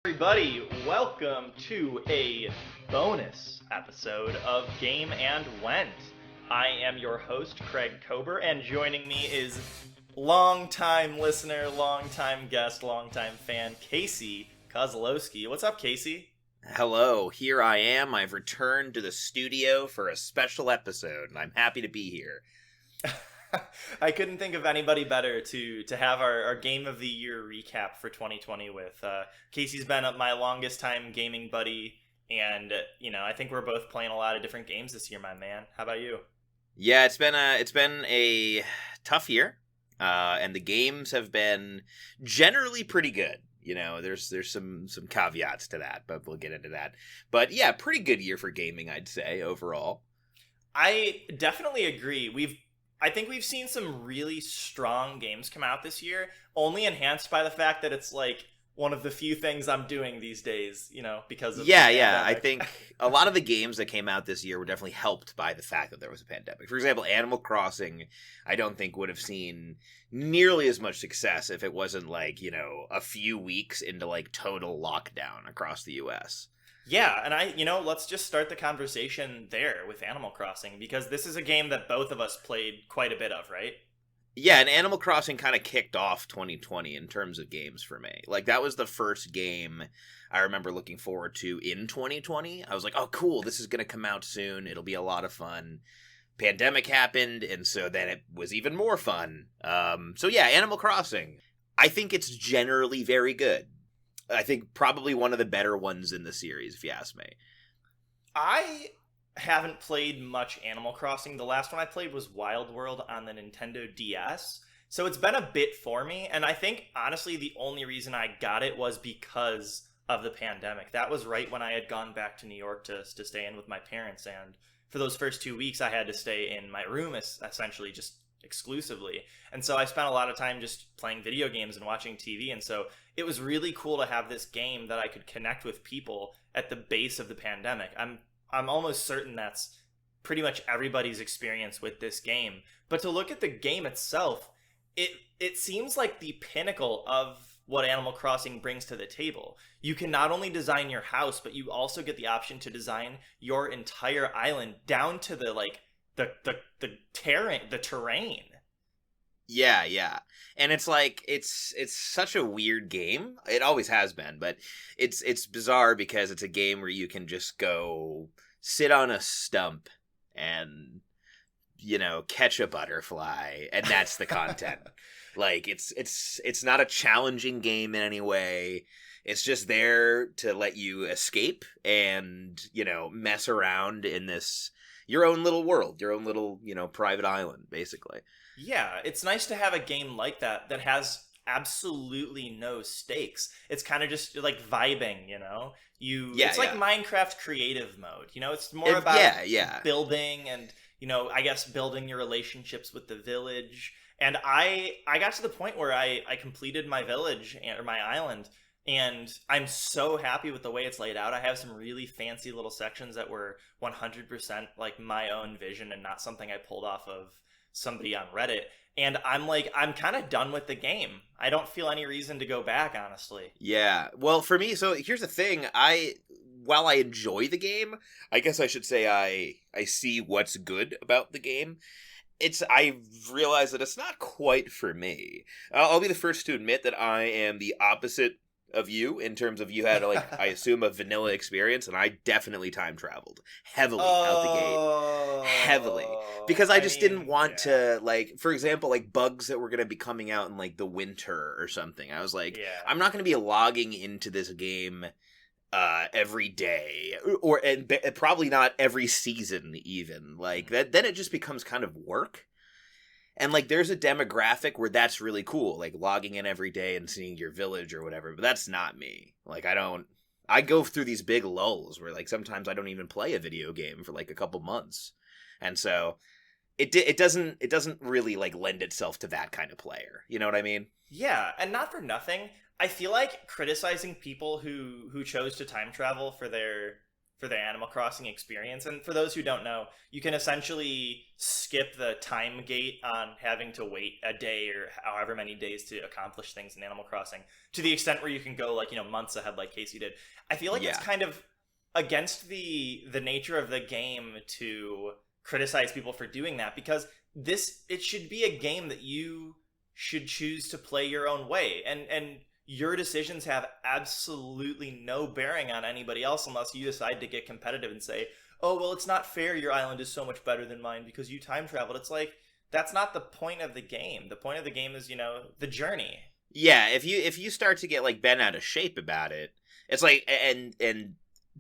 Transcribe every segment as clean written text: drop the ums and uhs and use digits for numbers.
Everybody, welcome to a bonus episode of Game and Went. I am your host, Craig Kober, and joining me is longtime listener, longtime guest, longtime fan, Casey Kozlowski. What's up, Casey? Hello, here I am. I've returned to the studio for a special episode, and I'm happy to be here. I couldn't think of anybody better to have our Game of the Year recap for 2020 with. Casey's been my longest time gaming buddy, and I think we're both playing a lot of different games this year, my man. How about you? Yeah, it's been a tough year, and the games have been generally pretty good. There's some caveats to that, but we'll get into that. But yeah, pretty good year for gaming, I'd say overall. I definitely agree. I think we've seen some really strong games come out this year, only enhanced by the fact that it's like one of the few things I'm doing these days, because of yeah. I think a lot of the games that came out this year were definitely helped by the fact that there was a pandemic. For example, Animal Crossing, I don't think would have seen nearly as much success if it wasn't like, a few weeks into like total lockdown across the US. Yeah, and let's just start the conversation there with Animal Crossing, because this is a game that both of us played quite a bit of, right? Yeah, and Animal Crossing kind of kicked off 2020 in terms of games for me. Like, that was the first game I remember looking forward to in 2020. I was like, oh, cool, this is going to come out soon. It'll be a lot of fun. Pandemic happened, and so then it was even more fun. So yeah, Animal Crossing. I think it's generally very good. I think probably one of the better ones in the series, if you ask me. I haven't played much Animal Crossing. The last one I played was Wild World on the Nintendo DS. So it's been a bit for me, and I think, honestly, the only reason I got it was because of the pandemic. That was right when I had gone back to New York to stay in with my parents, and for those first 2 weeks, I had to stay in my room, essentially, just exclusively. And so I spent a lot of time just playing video games and watching TV, and so it was really cool to have this game that I could connect with people at the base of the pandemic. I'm almost certain that's pretty much everybody's experience with this game. But to look at the game itself, it seems like the pinnacle of what Animal Crossing brings to the table. You can not only design your house, but you also get the option to design your entire island down to the terrain. Yeah. And it's like it's such a weird game. It always has been, but it's bizarre because it's a game where you can just go sit on a stump and catch a butterfly, and that's the content. Like it's not a challenging game in any way. It's just there to let you escape and, mess around in this your own little world, your own little, private island, basically. Yeah, it's nice to have a game like that has absolutely no stakes. It's kind of just like vibing, it's like Minecraft creative mode, it's more about building and, I guess building your relationships with the village. And I got to the point where I completed my village or my island, and I'm so happy with the way it's laid out. I have some really fancy little sections that were 100% like my own vision and not something I pulled off of somebody on Reddit. And I'm kind of done with the game. I don't feel any reason to go back, honestly. Yeah. Well, for me, so here's the thing. While I enjoy the game, I guess I should say I see what's good about the game. I realize that it's not quite for me. I'll be the first to admit that I am the opposite of you in terms of you had I assume a vanilla experience, and I definitely time traveled heavily out the gate, heavily, because I didn't want to, like, for example, like bugs that were going to be coming out in like the winter or something. I was like, I'm not going to be logging into this game every day, and probably not every season even. Like that, then it just becomes kind of work. And, like, there's a demographic where that's really cool, like, logging in every day and seeing your village or whatever, but that's not me. Like, I go through these big lulls where, like, sometimes I don't even play a video game for, like, a couple months. And so, it doesn't really, like, lend itself to that kind of player. You know what I mean? Yeah, and not for nothing, I feel like criticizing people who chose to time travel for their for their Animal Crossing experience. And for those who don't know, you can essentially skip the time gate on having to wait a day or however many days to accomplish things in Animal Crossing, to the extent where you can go like, months ahead like Casey did. I feel like it's kind of against the nature of the game to criticize people for doing that, because it should be a game that you should choose to play your own way, and your decisions have absolutely no bearing on anybody else unless you decide to get competitive and say, oh, well, it's not fair, your island is so much better than mine because you time traveled. It's like, that's not the point of the game. The point of the game is, the journey. Yeah, if you start to get like bent out of shape about it, it's like, and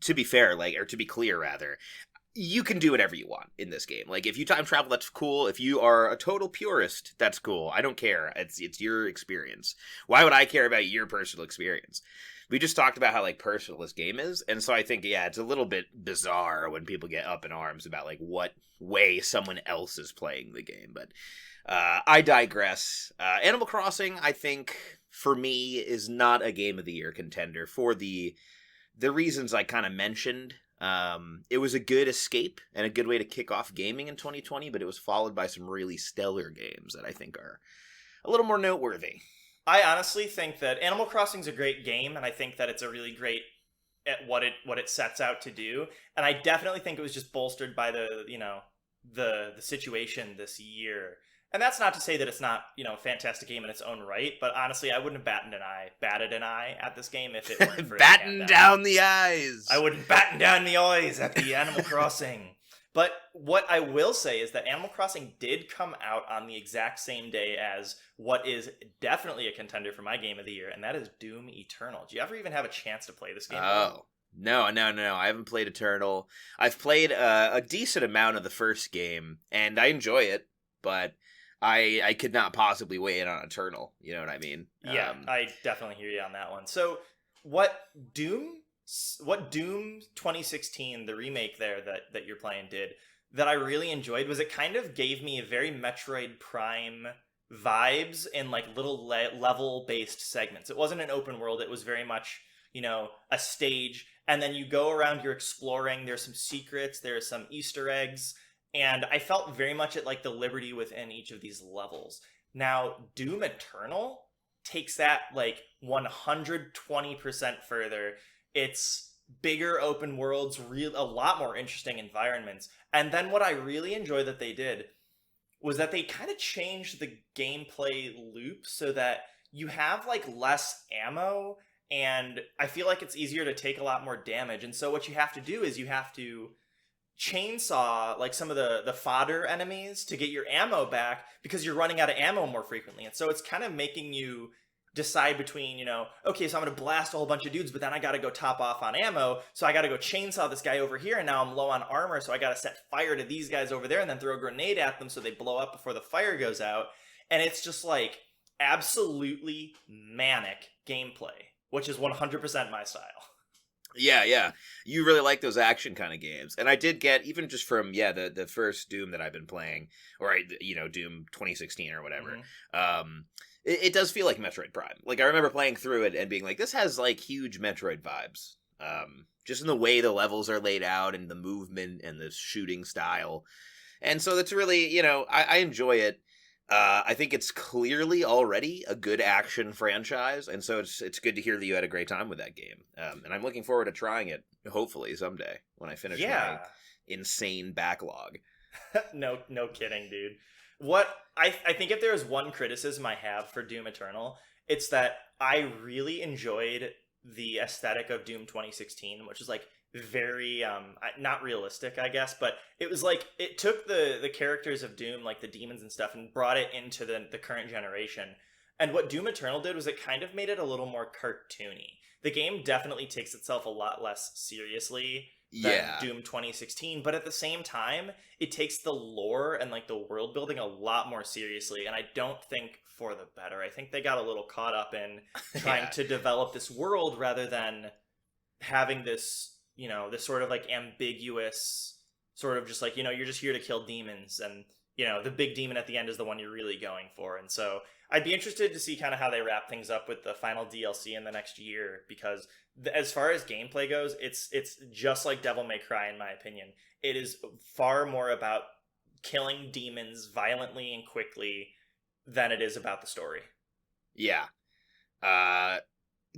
to be fair, like, or to be clear rather, you can do whatever you want in this game. Like, if you time travel, that's cool. If you are a total purist, that's cool. I don't care. It's your experience. Why would I care about your personal experience? We just talked about how, like, personal this game is, and so I think, yeah, it's a little bit bizarre when people get up in arms about, like, what way someone else is playing the game, but I digress. Animal Crossing, I think, for me, is not a Game of the Year contender for the reasons I kind of mentioned. It was a good escape and a good way to kick off gaming in 2020, but it was followed by some really stellar games that I think are a little more noteworthy. I honestly think that Animal Crossing is a great game, and I think that it's a really great at what it sets out to do. And I definitely think it was just bolstered by the situation this year. And that's not to say that it's not, a fantastic game in its own right, but honestly, I wouldn't have batted an eye at this game if it weren't for batten down the eyes. I wouldn't batten down the eyes at the Animal Crossing. But what I will say is that Animal Crossing did come out on the exact same day as what is definitely a contender for my Game of the Year, and that is Doom Eternal. Do you ever even have a chance to play this game? Oh, no. I haven't played Eternal. I've played a decent amount of the first game, and I enjoy it, but I could not possibly weigh in on Eternal. You know what I mean? Yeah, I definitely hear you on that one. So what Doom 2016, the remake there that you're playing, did that I really enjoyed was it kind of gave me a very Metroid Prime vibes in like little level based segments. It wasn't an open world. It was very much, a stage, and then you go around, you're exploring. There's some secrets, there's some Easter eggs, and I felt very much at like the liberty within each of these levels. Now, Doom Eternal takes that like 120% further. It's bigger open worlds, a lot more interesting environments. And then what I really enjoy that they did was that they kind of changed the gameplay loop so that you have like less ammo, and I feel like it's easier to take a lot more damage. And so what you have to do is you have to chainsaw like some of the fodder enemies to get your ammo back, because you're running out of ammo more frequently. And so it's kind of making you decide between, okay, so I'm going to blast a whole bunch of dudes, but then I got to go top off on ammo, so I got to go chainsaw this guy over here, and now I'm low on armor, so I got to set fire to these guys over there and then throw a grenade at them so they blow up before the fire goes out. And it's just like absolutely manic gameplay, which is 100% my style. Yeah. You really like those action kind of games. And I did get, even just from, the first Doom that I've been playing, or, Doom 2016 or whatever, it does feel like Metroid Prime. Like, I remember playing through it and being like, this has, like, huge Metroid vibes. Just in the way the levels are laid out and the movement and the shooting style. And so that's really, I enjoy it. I think it's clearly already a good action franchise, and so it's good to hear that you had a great time with that game. And I'm looking forward to trying it, hopefully, someday, when I finish my insane backlog. No kidding, dude. What I think if there is one criticism I have for Doom Eternal, it's that I really enjoyed the aesthetic of Doom 2016, which is like very not realistic, I guess, but it was like it took the characters of Doom, like the demons and stuff, and brought it into the current generation. And what Doom Eternal did was it kind of made it a little more cartoony. The game definitely takes itself a lot less seriously than Doom 2016, but at the same time, it takes the lore and like the world building a lot more seriously, and I don't think for the better. I think they got a little caught up in trying to develop this world rather than having this, this sort of like ambiguous sort of just like, you're just here to kill demons, and the big demon at the end is the one you're really going for. And so I'd be interested to see kind of how they wrap things up with the final DLC in the next year, because as far as gameplay goes, it's just like Devil May Cry in my opinion. It is far more about killing demons violently and quickly than it is about the story. Yeah. Uh,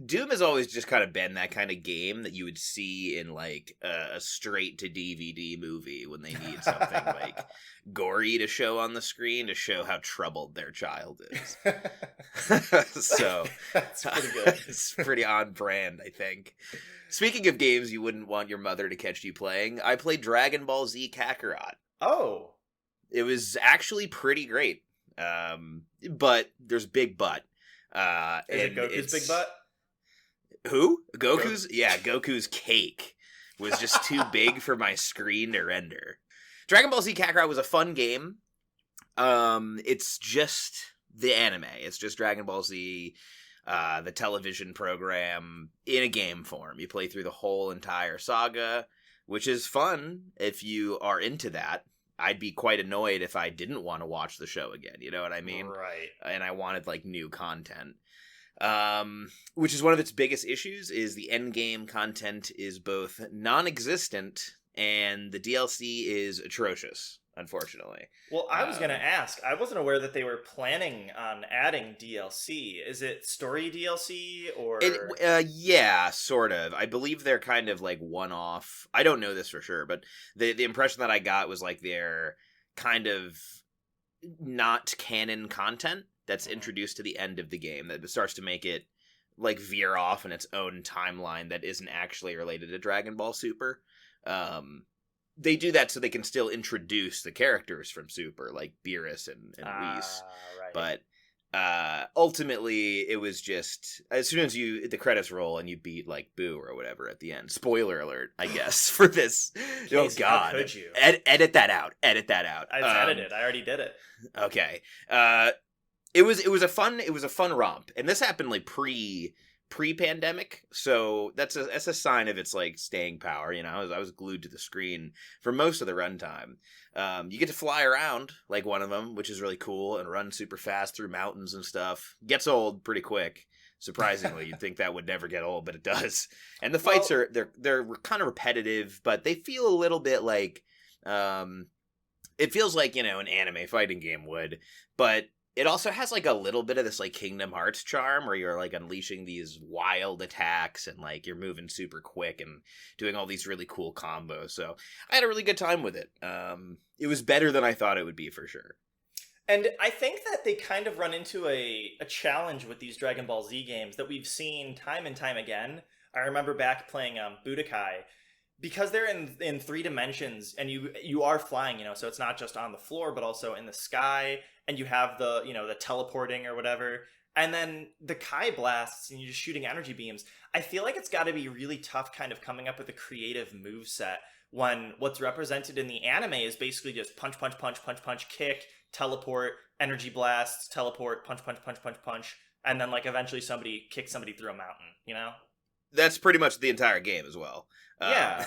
Doom has always just kind of been that kind of game that you would see in like a straight to DVD movie when they need something like gory to show on the screen to show how troubled their child is. So That's pretty good. It's pretty on brand, I think. Speaking of games you wouldn't want your mother to catch you playing, I played Dragon Ball Z Kakarot. Oh. It was actually pretty great. But there's big butt. Is it Goku's big butt? Who? Goku's? Yeah, Goku's cake was just too big for my screen to render. Dragon Ball Z Kakarot was a fun game. It's just the anime. It's just Dragon Ball Z, the television program, in a game form. You play through the whole entire saga, which is fun if you are into that. I'd be quite annoyed if I didn't want to watch the show again, you know what I mean? Right. And I wanted, like, new content. Which is one of its biggest issues, is the end game content is both non-existent and the DLC is atrocious, unfortunately. Well, I was going to ask. I wasn't aware that they were planning on adding DLC. Is it story DLC or? Yeah, sort of. I believe they're kind of like one-off. I don't know this for sure, but the impression that I got was like they're kind of not canon content that's introduced to the end of the game that starts to make it like veer off in its own timeline that isn't actually related to Dragon Ball Super. They do that so they can still introduce the characters from Super, like Beerus and Whis. Right. But ultimately, it was just as soon as the credits roll and you beat like Boo or whatever at the end. Spoiler alert, I guess, for this. Casey, oh God! How could you? Edit that out. Edit that out. It's edited. I already did it. Okay. It was a fun romp, and this happened like pre-pandemic, so that's a sign of its like staying power. You know, I was glued to the screen for most of the runtime. You get to fly around like one of them, which is really cool, and run super fast through mountains and stuff. Gets old pretty quick. Surprisingly, you'd think that would never get old, but it does. And the fights they're kind of repetitive, but they feel a little bit like it feels like, you know, an anime fighting game would, but it also has like a little bit of this like Kingdom Hearts charm where you're like unleashing these wild attacks and like you're moving super quick and doing all these really cool combos. So I had a really good time with it. It was better than I thought it would be for sure. And I think that they kind of run into a challenge with these Dragon Ball Z games that we've seen time and time again. I remember back playing Budokai, because they're in 3 dimensions and you are flying, you know, so it's not just on the floor but also in the sky, and you have the, you know, the teleporting or whatever, and then the Kai blasts and you're just shooting energy beams. I feel like it's got to be really tough kind of coming up with a creative moveset when what's represented in the anime is basically just punch, punch, punch, punch, punch, kick, teleport, energy blasts, teleport, punch, punch, punch, punch, punch, and then like eventually somebody kicks somebody through a mountain, you know? That's pretty much the entire game as well. Yeah.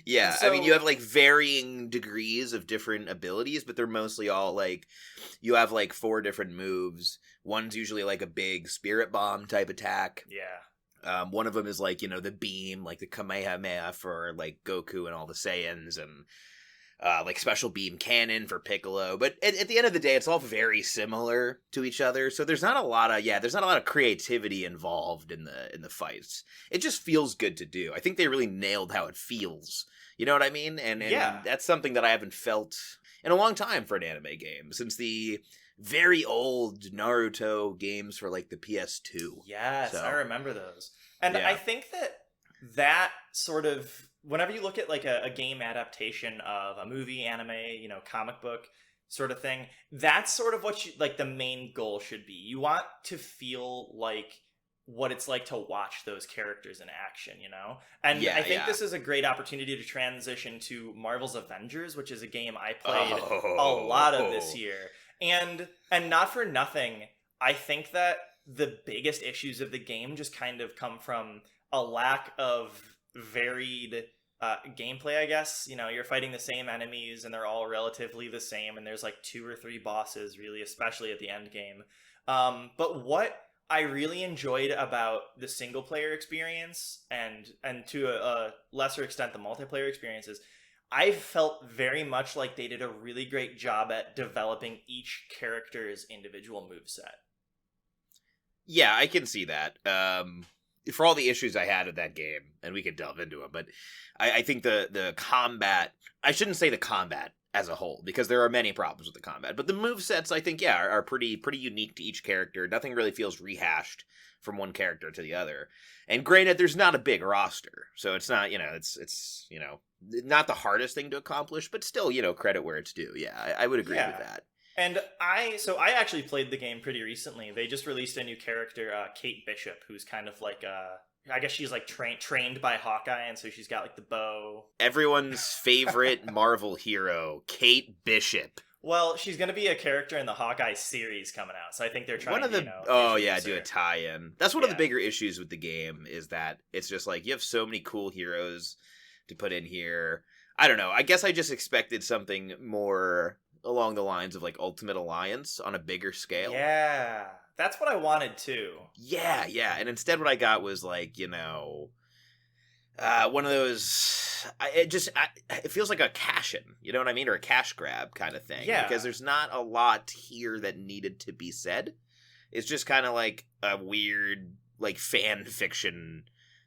Yeah. So, I mean, you have like varying degrees of different abilities, but they're mostly all like, you have like 4 different moves. One's usually like a big spirit bomb type attack. yeah. One of them is like, you know, the beam, like the Kamehameha for like Goku and all the Saiyans, and like special beam cannon for Piccolo. But at the end of the day, it's all very similar to each other. So there's not a lot of creativity involved in the fights. It just feels good to do. I think they really nailed how it feels. You know what I mean? And Yeah. that's something that I haven't felt in a long time for an anime game, since the very old Naruto games for like the PS2. Yes, So, I remember those. And yeah. I think that sort of, whenever you look at like a game adaptation of a movie, anime, you know, comic book sort of thing, that's sort of what you like the main goal should be. You want to feel like what it's like to watch those characters in action, you know? And Yeah, I think yeah. this is a great opportunity to transition to Marvel's Avengers, which is a game I played a Oh. lot of this year. And not for nothing, I think that the biggest issues of the game just kind of come from a lack of varied gameplay, I guess. You know, you're fighting the same enemies and they're all relatively the same, and there's like 2 or 3 bosses, really, especially at the end game. But what I really enjoyed about the single player experience and to a lesser extent the multiplayer experiences. I felt very much like they did a really great job at developing each character's individual moveset. Yeah, I can see that. For all the issues I had with that game, and we could delve into them, but I think the combat, I shouldn't say the combat as a whole, because there are many problems with the combat, but the movesets, I think, yeah, are pretty unique to each character. Nothing really feels rehashed from one character to the other. And granted, there's not a big roster, so it's not, it's not the hardest thing to accomplish, but still, credit where it's due. Yeah, I would agree with that. And I actually played the game pretty recently. They just released a new character, Kate Bishop, who's kind of like I guess she's like trained by Hawkeye, and so she's got like the bow. Everyone's favorite Marvel hero, Kate Bishop. Well, she's going to be a character in the Hawkeye series coming out, so I think they're trying to, do a tie-in. That's one of the bigger issues with the game, is that it's just like, you have so many cool heroes to put in here. I don't know. I guess I just expected something more along the lines of like Ultimate Alliance on a bigger scale. Yeah, that's what I wanted too. Yeah. And instead what I got was like, one of those, it feels like a cash-in, you know what I mean? Or a cash grab kind of thing. Yeah. Because there's not a lot here that needed to be said. It's just kind of like a weird, like, fan fiction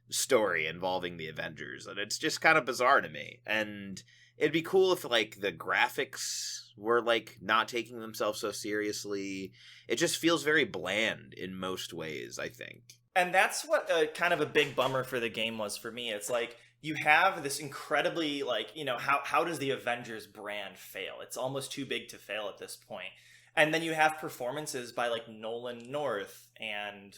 story involving the Avengers. And it's just kind of bizarre to me. And it'd be cool if, like, the graphics were, like, not taking themselves so seriously. It just feels very bland in most ways, I think. And that's what kind of a big bummer for the game was for me. It's like, you have this incredibly, like, how does the Avengers brand fail? It's almost too big to fail at this point. And then you have performances by, like, Nolan North and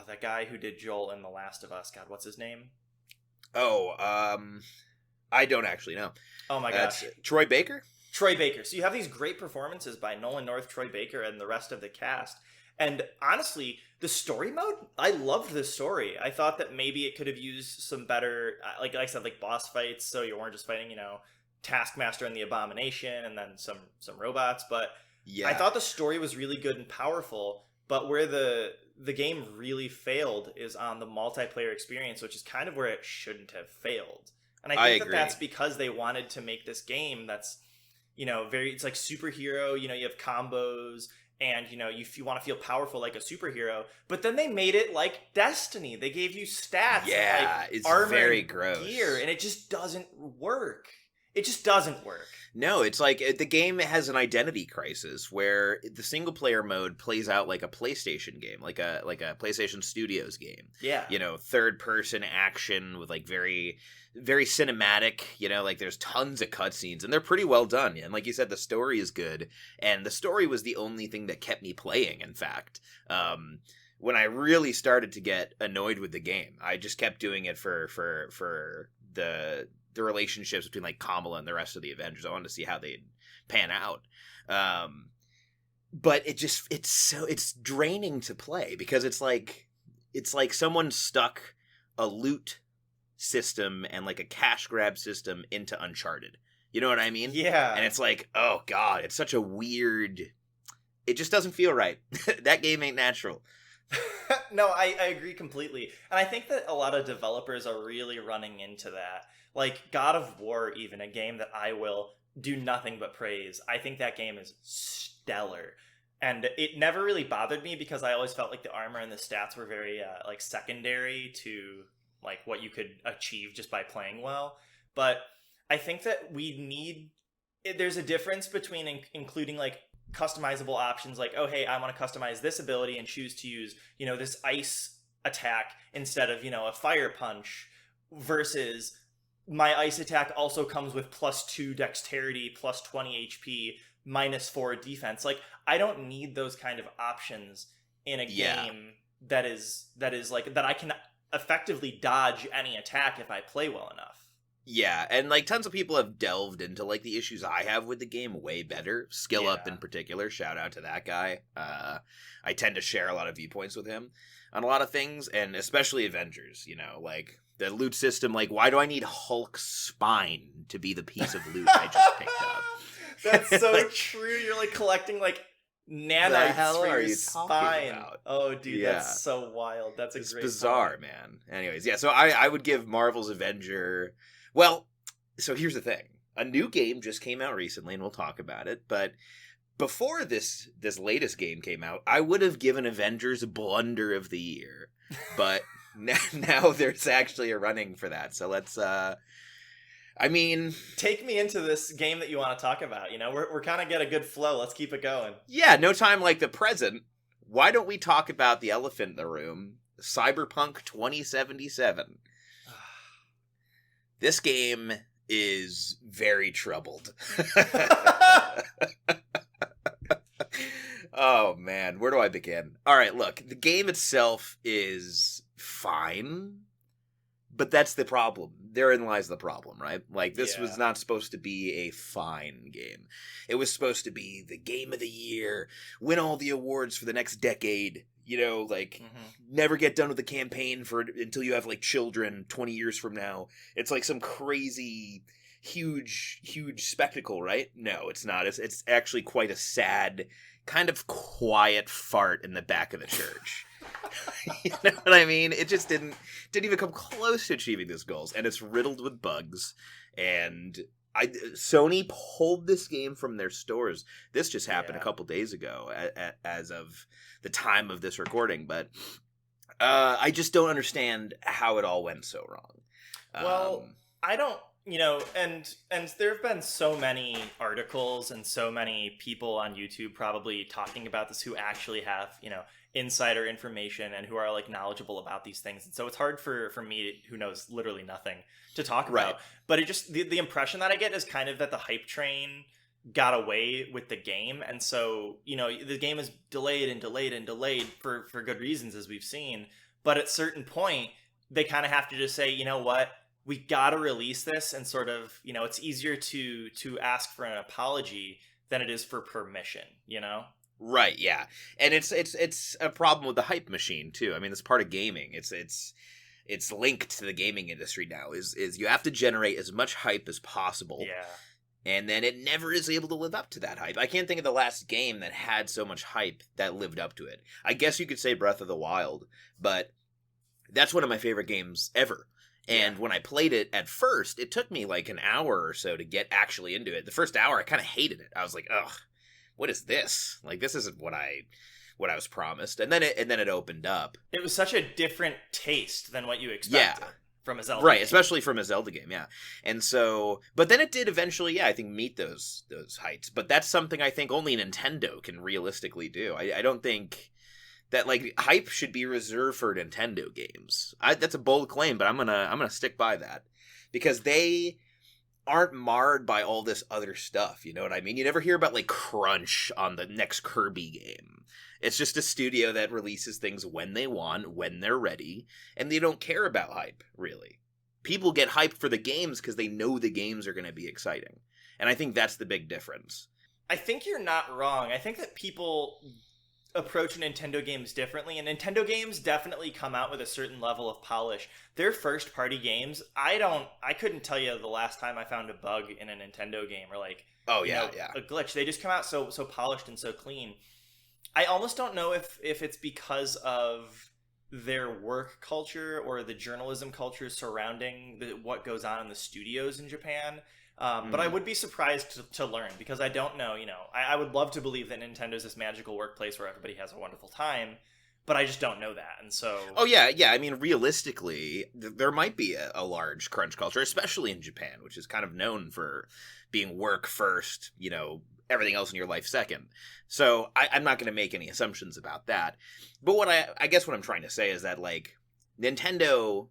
that guy who did Joel in The Last of Us. God, what's his name? I don't actually know. Oh my gosh. Troy Baker? Troy Baker. So you have these great performances by Nolan North, Troy Baker, and the rest of the cast. And honestly, the story mode, I loved the story. I thought that maybe it could have used some better, like I said, like boss fights, so you weren't just fighting, Taskmaster and the Abomination and then some robots. But yeah, I thought the story was really good and powerful. But where the game really failed is on the multiplayer experience, which is kind of where it shouldn't have failed. And I think that's because they wanted to make this game that's, it's like superhero. You have combos. And, you want to feel powerful like a superhero. But then they made it like Destiny. They gave you stats. Yeah, like it's armor very and gross. Gear, and it just doesn't work. It just doesn't work. No, it's like the game has an identity crisis where the single player mode plays out like a PlayStation game, like a PlayStation Studios game. Yeah. Third person action with like very, very cinematic, like there's tons of cutscenes and they're pretty well done. And like you said, the story is good. And the story was the only thing that kept me playing, in fact. When I really started to get annoyed with the game, I just kept doing it for the relationships between like Kamala and the rest of the Avengers. I wanted to see how they'd pan out. But it's draining to play because it's like someone stuck a loot system and like a cash grab system into Uncharted. You know what I mean? Yeah. And it's like, oh God, it's such a weird, it just doesn't feel right. That game ain't natural. No, I agree completely. And I think that a lot of developers are really running into that. Like God of War, even, a game that I will do nothing but praise. I think that game is stellar. And it never really bothered me because I always felt like the armor and the stats were very like secondary to like what you could achieve just by playing well. But I think that there's a difference between including like customizable options like, oh, hey, I want to customize this ability and choose to use, this ice attack instead of, a fire punch, versus my ice attack also comes with +2 dexterity, +20 HP, -4 defense. Like, I don't need those kind of options in a game that is like, that I can effectively dodge any attack if I play well enough. Yeah, and like tons of people have delved into like the issues I have with the game way better. Skill Up in particular, shout out to that guy. I tend to share a lot of viewpoints with him on a lot of things, and especially Avengers, like the loot system. Like, why do I need Hulk's spine to be the piece of loot I just picked up? That's so true. You're like collecting like The Nanites hell for are your you talking spine. about? Oh, dude, Yeah. that's so wild. That's a It's great bizarre, point. man. Anyways, yeah, so I would give Marvel's Avenger... Well, so here's the thing. A new game just came out recently, and we'll talk about it, but before this latest game came out, I would have given Avengers Blunder of the Year. But now there's actually a running for that, so let's... I mean... Take me into this game that you want to talk about. You know, we're kind of get a good flow. Let's keep it going. Yeah, no time like the present. Why don't we talk about the elephant in the room, Cyberpunk 2077? This game is very troubled. Oh man, where do I begin? All right, look, the game itself is fine, but that's the problem. Therein lies the problem, right? Like, this was not supposed to be a fine game. It was supposed to be the game of the year, win all the awards for the next decade, you know, like, never get done with the campaign until you have, like, children 20 years from now. It's like some crazy, huge spectacle, right? No, it's not. It's actually quite a sad, kind of quiet fart in the back of the church. You know what I mean? It just didn't even come close to achieving those goals, and it's riddled with bugs. And Sony pulled this game from their stores. This just happened a couple days ago, as of the time of this recording. But I just don't understand how it all went so wrong. Well, I don't. You know, and there have been so many articles and so many people on YouTube probably talking about this who actually have, you know, insider information and who are like knowledgeable about these things. And so it's hard for me, who knows literally nothing, to talk about. But it just, the impression that I get is kind of that the hype train got away with the game. And so, you know, the game is delayed and delayed and delayed for good reasons, as we've seen. But at a certain point, they kind of have to just say, you know what? We got to release this, and sort of, you know, it's easier to ask for an apology than it is for permission, you know? Right, yeah. And it's a problem with the hype machine too. I mean, it's part of gaming. It's linked to the gaming industry now. Is you have to generate as much hype as possible. Yeah. And then it never is able to live up to that hype. I can't think of the last game that had so much hype that lived up to it. I guess you could say Breath of the Wild, but that's one of my favorite games ever. And when I played it at first, it took me like an hour or so to get actually into it. The first hour, I kind of hated it. I was like, ugh, what is this? Like, this isn't what I was promised. And then it opened up. It was such a different taste than what you expected from a Zelda game. Especially from a Zelda game, yeah. And so, but then it did eventually, I think, meet those heights. But that's something I think only Nintendo can realistically do. I don't think that, like, hype should be reserved for Nintendo games. That's a bold claim, but I'm gonna stick by that, because they aren't marred by all this other stuff. You know what I mean? You never hear about, like, crunch on the next Kirby game. It's just a studio that releases things when they want, when they're ready, and they don't care about hype, really. People get hyped for the games because they know the games are going to be exciting. And I think that's the big difference. I think you're not wrong. I think that people approach Nintendo games differently, and Nintendo games definitely come out with a certain level of polish. Their first party games, I couldn't tell you the last time I found a bug in a Nintendo game, or like a glitch. They just come out so polished and so clean. I almost don't know if it's because of their work culture or the journalism culture surrounding what goes on in the studios in Japan. But I would be surprised to learn, because I don't know, you know, I would love to believe that Nintendo's this magical workplace where everybody has a wonderful time, but I just don't know that. And so... Oh, yeah. I mean, realistically, there might be a large crunch culture, especially in Japan, which is kind of known for being work first, you know, everything else in your life second. So I'm not going to make any assumptions about that. But what I guess what I'm trying to say is that, like, Nintendo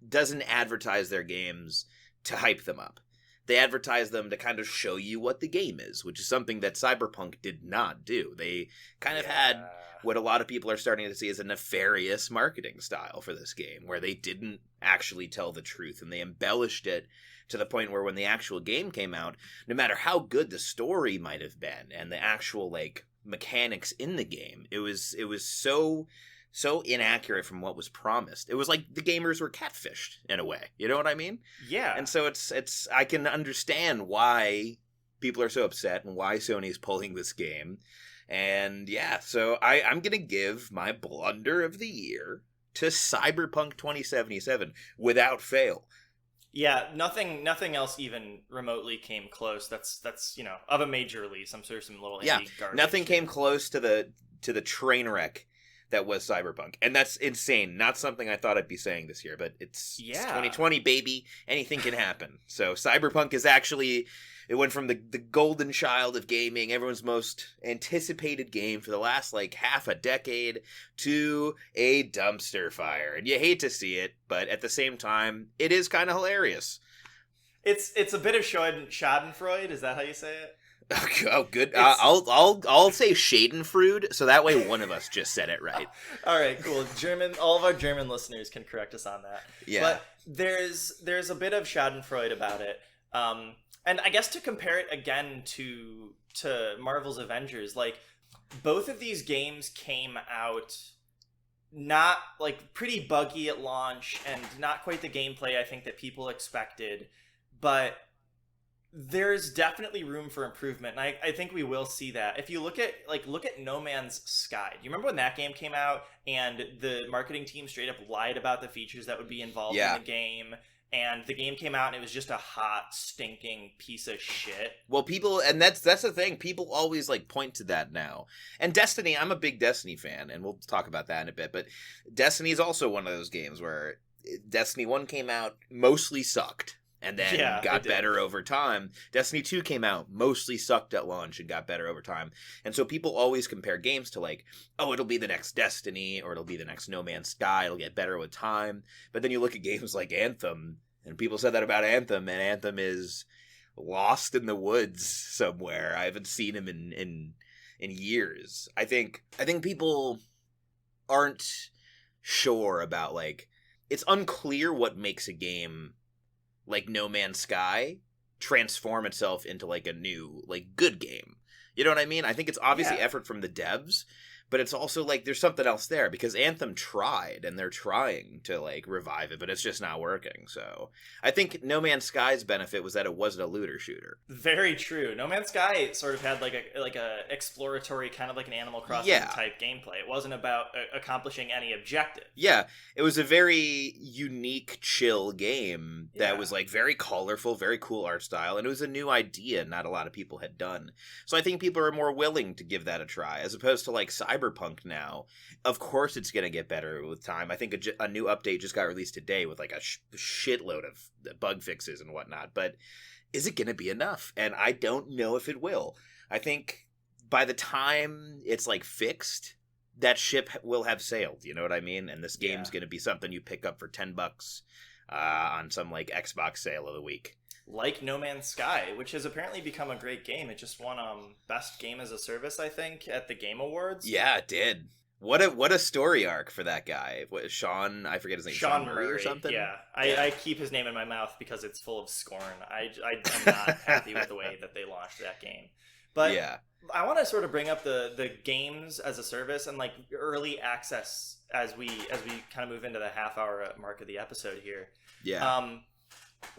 doesn't advertise their games to hype them up. They advertise them to kind of show you what the game is, which is something that Cyberpunk did not do. They kind of had what a lot of people are starting to see as a nefarious marketing style for this game, where they didn't actually tell the truth, and they embellished it to the point where when the actual game came out, no matter how good the story might have been and the actual, like, mechanics in the game, it was so inaccurate from what was promised. It was like the gamers were catfished in a way. You know what I mean? Yeah. And so it's I can understand why people are so upset and why Sony's pulling this game. And yeah, so I'm going to give my blunder of the year to Cyberpunk 2077 without fail. Yeah, nothing else even remotely came close. That's of a major release. I'm sure some little Yeah, indie garbage. nothing too. came close to the train wreck that was Cyberpunk. And that's insane. Not something I thought I'd be saying this year, but it's Yeah. 2020, baby. Anything can happen. So Cyberpunk is actually, it went from the golden child of gaming, everyone's most anticipated game for the last like half a decade, to a dumpster fire. And you hate to see it, but at the same time, it is kind of hilarious. It's a bit of Schadenfreude. Is that how you say it? Oh, good. I'll say Schadenfreude, so that way one of us just said it right. All right, cool. All of our German listeners can correct us on that. Yeah. But there's a bit of Schadenfreude about it. And I guess to compare it again to Marvel's Avengers, like both of these games came out not like pretty buggy at launch and not quite the gameplay I think that people expected, but there's definitely room for improvement, and I think we will see that. If you look at No Man's Sky, do you remember when that game came out and the marketing team straight up lied about the features that would be involved in the game, and the game came out and it was just a hot, stinking piece of shit? Well, people, and that's the thing, people always like point to that now. And Destiny, I'm a big Destiny fan, and we'll talk about that in a bit, but Destiny is also one of those games where Destiny 1 came out, mostly sucked. And then got better over time. Destiny 2 came out, mostly sucked at launch and got better over time. And so people always compare games to like, oh, it'll be the next Destiny, or it'll be the next No Man's Sky, it'll get better with time. But then you look at games like Anthem, and people said that about Anthem, and Anthem is lost in the woods somewhere. I haven't seen him in years. I think people aren't sure about, like, it's unclear what makes a game like No Man's Sky transform itself into like a new, like, good game. You know what I mean? I think it's obviously effort from the devs, but it's also like there's something else there, because Anthem tried, and they're trying to like revive it, but it's just not working. So I think No Man's Sky's benefit was that it wasn't a looter shooter. Very true. No Man's Sky sort of had like a exploratory, kind of like an Animal Crossing type gameplay. It wasn't about accomplishing any objective. Yeah, it was a very unique, chill game that was like very colorful, very cool art style, and it was a new idea not a lot of people had done. So I think people are more willing to give that a try, as opposed to like Cyberpunk now. Of course it's going to get better with time. I think a new update just got released today with like a shitload of bug fixes and whatnot, but is it going to be enough? And I don't know if it will. I think by the time it's like fixed, that ship will have sailed, you know what I mean? And this game's going to be something you pick up for $10 on some like Xbox sale of the week. Like No Man's Sky, which has apparently become a great game. It just won Best Game as a Service, I think, at the Game Awards. Yeah, it did. What a story arc for that guy. What, Sean, I forget his name. Sean Murray or something? Yeah. I keep his name in my mouth because it's full of scorn. I'm not happy with the way that they launched that game. But I want to sort of bring up the games as a service and like early access as we kind of move into the half-hour mark of the episode here. Yeah.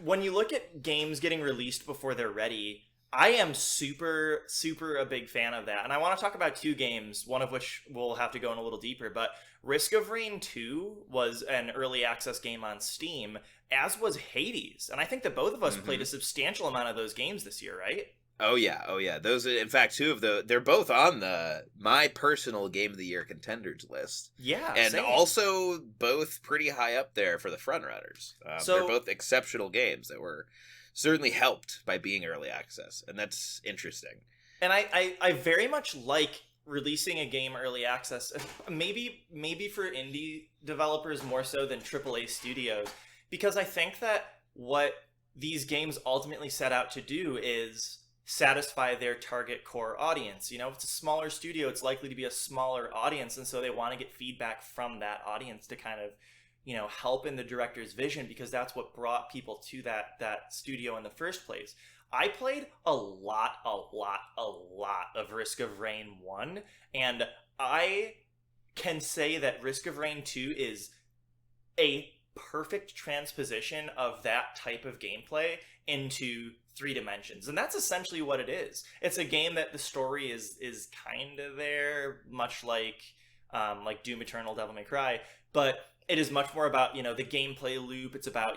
When you look at games getting released before they're ready, I am super, super a big fan of that. And I want to talk about two games, one of which we'll have to go in a little deeper. But Risk of Rain 2 was an early access game on Steam, as was Hades. And I think that both of us played a substantial amount of those games this year, right? Oh yeah. Those are, in fact, two of they're both on my personal Game of the Year contenders list. Yeah, and same. Also both pretty high up there for the frontrunners. They're both exceptional games that were certainly helped by being early access, and that's interesting. And I very much like releasing a game early access, maybe for indie developers more so than AAA studios, because I think that what these games ultimately set out to do is satisfy their target core audience. You know, if it's a smaller studio, it's likely to be a smaller audience, and so they want to get feedback from that audience to kind of, you know, help in the director's vision, because that's what brought people to that studio in the first place. I played a lot of Risk of Rain 1, and I can say that Risk of Rain 2 is a perfect transposition of that type of gameplay into 3 dimensions, and that's essentially what it is. It's a game that the story is kind of there, much like Doom Eternal, Devil May Cry, but it is much more about the gameplay loop. It's about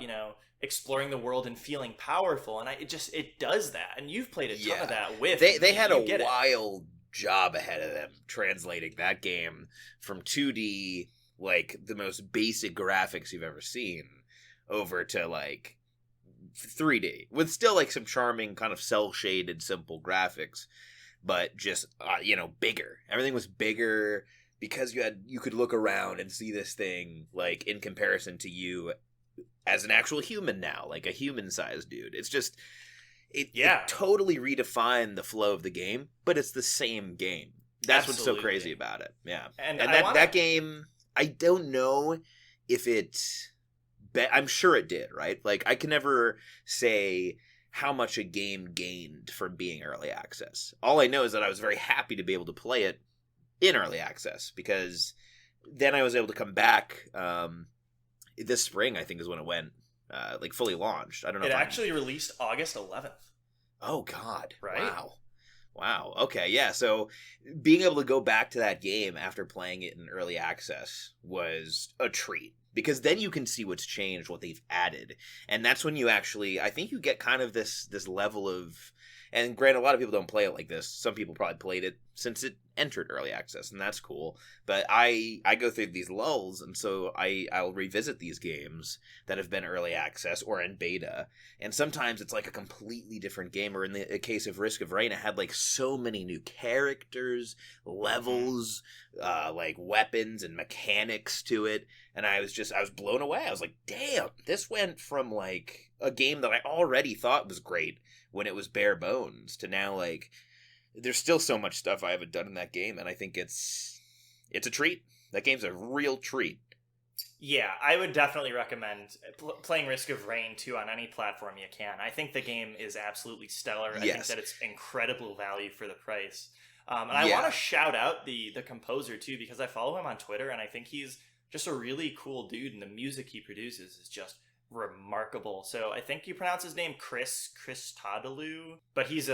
exploring the world and feeling powerful, and it does that. And you've played a ton of that with they had a it. wild job ahead of them translating that game from 2D, like the most basic graphics you've ever seen, over to like 3D with still like some charming kind of cell shaded simple graphics, but just bigger. Everything was bigger because you could look around and see this thing like in comparison to you as an actual human now, like a human-sized dude. It's just it totally redefined the flow of the game, but it's the same game. That's What's so crazy about it. Yeah. And that game, I don't know if I'm sure it did, right? Like, I can never say how much a game gained from being early access. All I know is that I was very happy to be able to play it in early access, because then I was able to come back this spring, I think is when it went like fully launched. I don't know. It actually released August 11th. Oh God. Right? Wow. Okay, yeah. So being able to go back to that game after playing it in early access was a treat, because then you can see what's changed, what they've added. And that's when you actually, I think you get kind of this level of, and granted, a lot of people don't play it like this. Some people probably played it since it entered early access, and that's cool. But I go through these lulls, and so I'll revisit these games that have been early access or in beta, and sometimes it's like a completely different game. Or in the case of Risk of Rain, it had like so many new characters, levels, like weapons and mechanics to it, and I was blown away. I was like, damn, this went from like a game that I already thought was great when it was bare bones to now, like, there's still so much stuff I haven't done in that game, and I think it's a treat. That game's a real treat. Yeah, I would definitely recommend playing Risk of Rain 2 on any platform you can. I think the game is absolutely stellar. I think that it's incredible value for the price. And I want to shout out the composer, too, because I follow him on Twitter, and I think he's just a really cool dude, and the music he produces is just remarkable. So I think you pronounce his name Chris Tadalou, but he's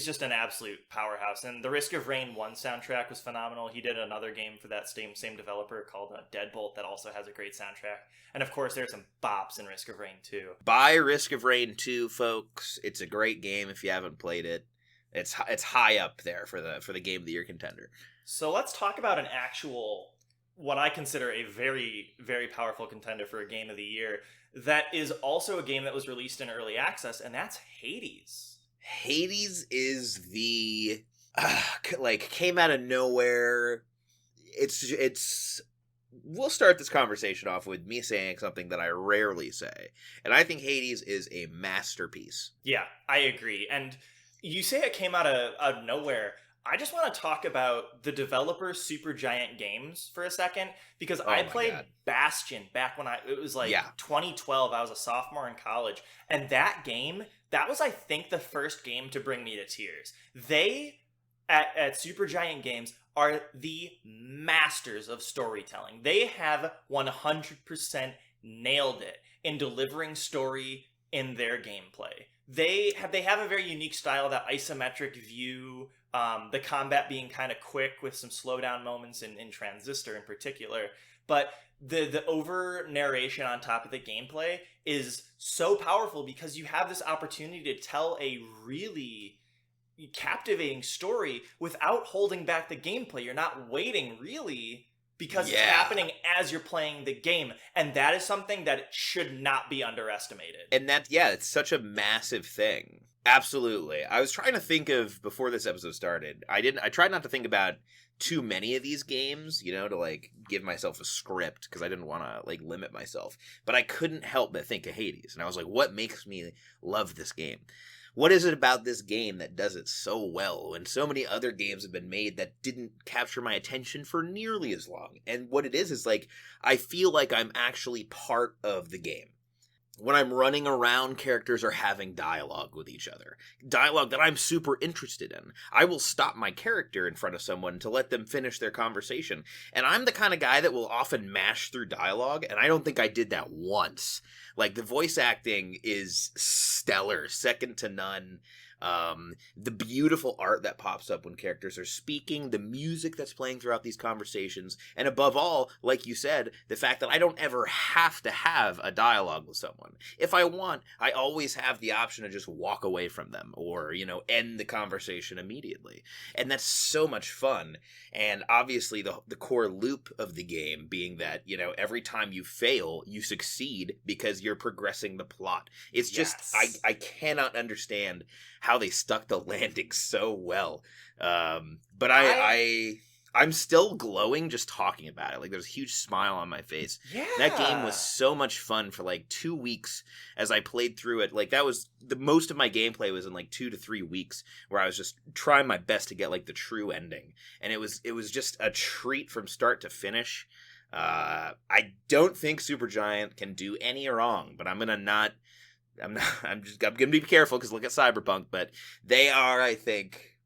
just an absolute powerhouse. And the Risk of Rain 1 soundtrack was phenomenal. He did another game for that same developer called Deadbolt that also has a great soundtrack. And of course, there's some bops in Risk of Rain 2. Buy Risk of Rain 2, folks. It's a great game if you haven't played it. It's high up there for the game of the year contender. So let's talk about an actual, what I consider a very, very powerful contender for a game of the year. That is also a game that was released in early access, and that's Hades. Hades is the came out of nowhere. It's we'll start this conversation off with me saying something that I rarely say, and I think Hades is a masterpiece. Yeah, I agree. And you say it came out of nowhere. I just want to talk about the developer Supergiant Games for a second, because I played Bastion back when it was 2012. I was a sophomore in college, and that game, that was, I think, the first game to bring me to tears. They at Supergiant Games are the masters of storytelling. They have 100% nailed it in delivering story in their gameplay. They have a very unique style, that isometric view, the combat being kind of quick with some slowdown moments in Transistor in particular. But the over narration on top of the gameplay is so powerful, because you have this opportunity to tell a really captivating story without holding back the gameplay. You're not waiting, really, because it's happening as you're playing the game. And that is something that should not be underestimated. And it's such a massive thing. Absolutely. I was trying to think of, before this episode started, I tried not to think about too many of these games, to like give myself a script, because I didn't want to like limit myself. But I couldn't help but think of Hades. And I was like, what makes me love this game? What is it about this game that does it so well when so many other games have been made that didn't capture my attention for nearly as long? And what it is like, I feel like I'm actually part of the game. when I'm running around, characters are having dialogue with each other. Dialogue that I'm super interested in. I will stop my character in front of someone to let them finish their conversation. And I'm the kind of guy that will often mash through dialogue, and I don't think I did that once. Like, the voice acting is stellar, second to none. The beautiful art that pops up when characters are speaking, the music that's playing throughout these conversations, and above all, like you said, the fact that I don't ever have to have a dialogue with someone. If I want, I always have the option to just walk away from them or, end the conversation immediately. And that's so much fun. And obviously the core loop of the game being that, every time you fail, you succeed because you're progressing the plot. It's just, Yes. I cannot understand how they stuck the landing so well. But I'm still glowing just talking about it. Like, there's a huge smile on my face. Yeah. That game was so much fun for like 2 weeks as I played through it. Like, that was the most of my gameplay was in like 2 to 3 weeks where I was just trying my best to get like the true ending. And it was just a treat from start to finish. I don't think Supergiant can do any wrong, but I'm gonna be careful because look at Cyberpunk, but they are, I think,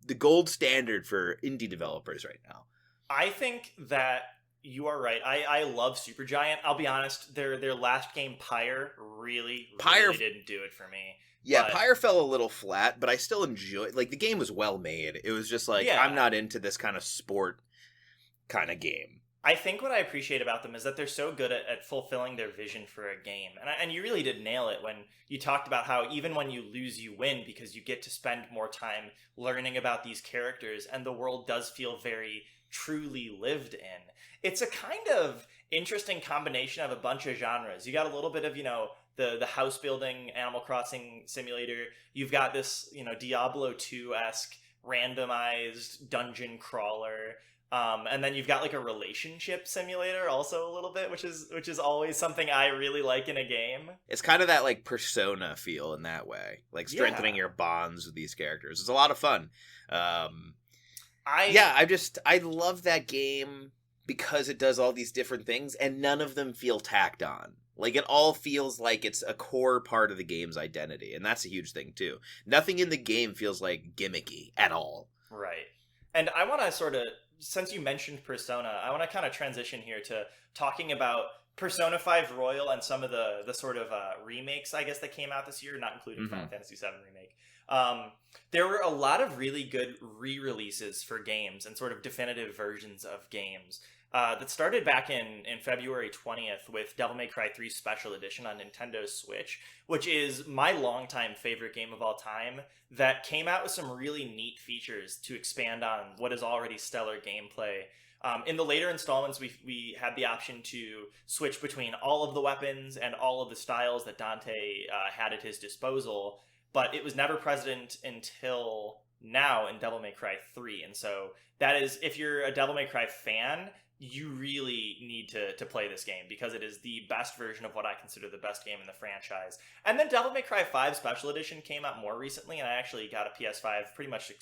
the gold standard for indie developers right now. I think that you are right. I love Supergiant. I'll be honest, their last game, Pyre, really didn't do it for me. Yeah, But Pyre fell a little flat, but I still enjoyed. Like, the game was well made. It was just like, yeah, I'm not into this kind of sport kind of game. I think what I appreciate about them is that they're so good at fulfilling their vision for a game. And you really did nail it when you talked about how even when you lose, you win because you get to spend more time learning about these characters and the world does feel very truly lived in. It's a kind of interesting combination of a bunch of genres. You got a little bit of, the house building Animal Crossing simulator. You've got this, Diablo 2-esque randomized dungeon crawler. And then you've got like a relationship simulator also a little bit, which is always something I really like in a game. It's kind of that like Persona feel in that way, like strengthening your bonds with these characters. It's a lot of fun. I love that game because it does all these different things and none of them feel tacked on. Like, it all feels like it's a core part of the game's identity, and that's a huge thing too. Nothing in the game feels like gimmicky at all. Right. And I want to since you mentioned Persona, I want to kind of transition here to talking about Persona 5 Royal and some of the sort of remakes, I guess, that came out this year, not including Final Fantasy VII Remake. There were a lot of really good re-releases for games and sort of definitive versions of games that started back in February 20th with Devil May Cry 3 Special Edition on Nintendo Switch, which is my longtime favorite game of all time, that came out with some really neat features to expand on what is already stellar gameplay. In the later installments, we had the option to switch between all of the weapons and all of the styles that Dante had at his disposal, but it was never present until now in Devil May Cry 3. And so that is, if you're a Devil May Cry fan, you really need to play this game because it is the best version of what I consider the best game in the franchise. And then Devil May Cry 5 Special Edition came out more recently, and I actually got a PS5 pretty much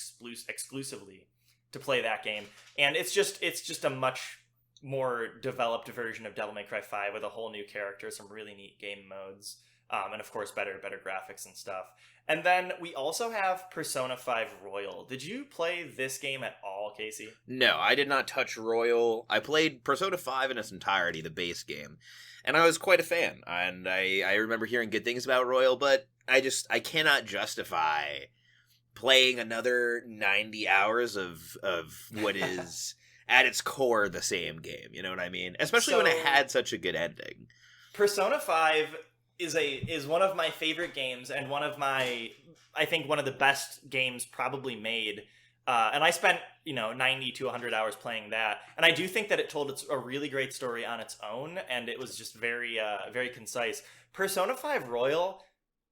exclusively to play that game. And it's just a much more developed version of Devil May Cry 5 with a whole new character, some really neat game modes, and of course better graphics and stuff. And then we also have Persona 5 Royal. Did you play this game at all, Casey? No, I did not touch Royal. I played Persona 5 in its entirety, the base game, and I was quite a fan. And I remember hearing good things about Royal, but I cannot justify playing another 90 hours of what is at its core the same game. You know what I mean? Especially when it had such a good ending. Persona 5 is one of my favorite games and I think one of the best games probably made. And I spent, 90 to 100 hours playing that. And I do think that it told a really great story on its own, and it was just very, very concise. Persona 5 Royal,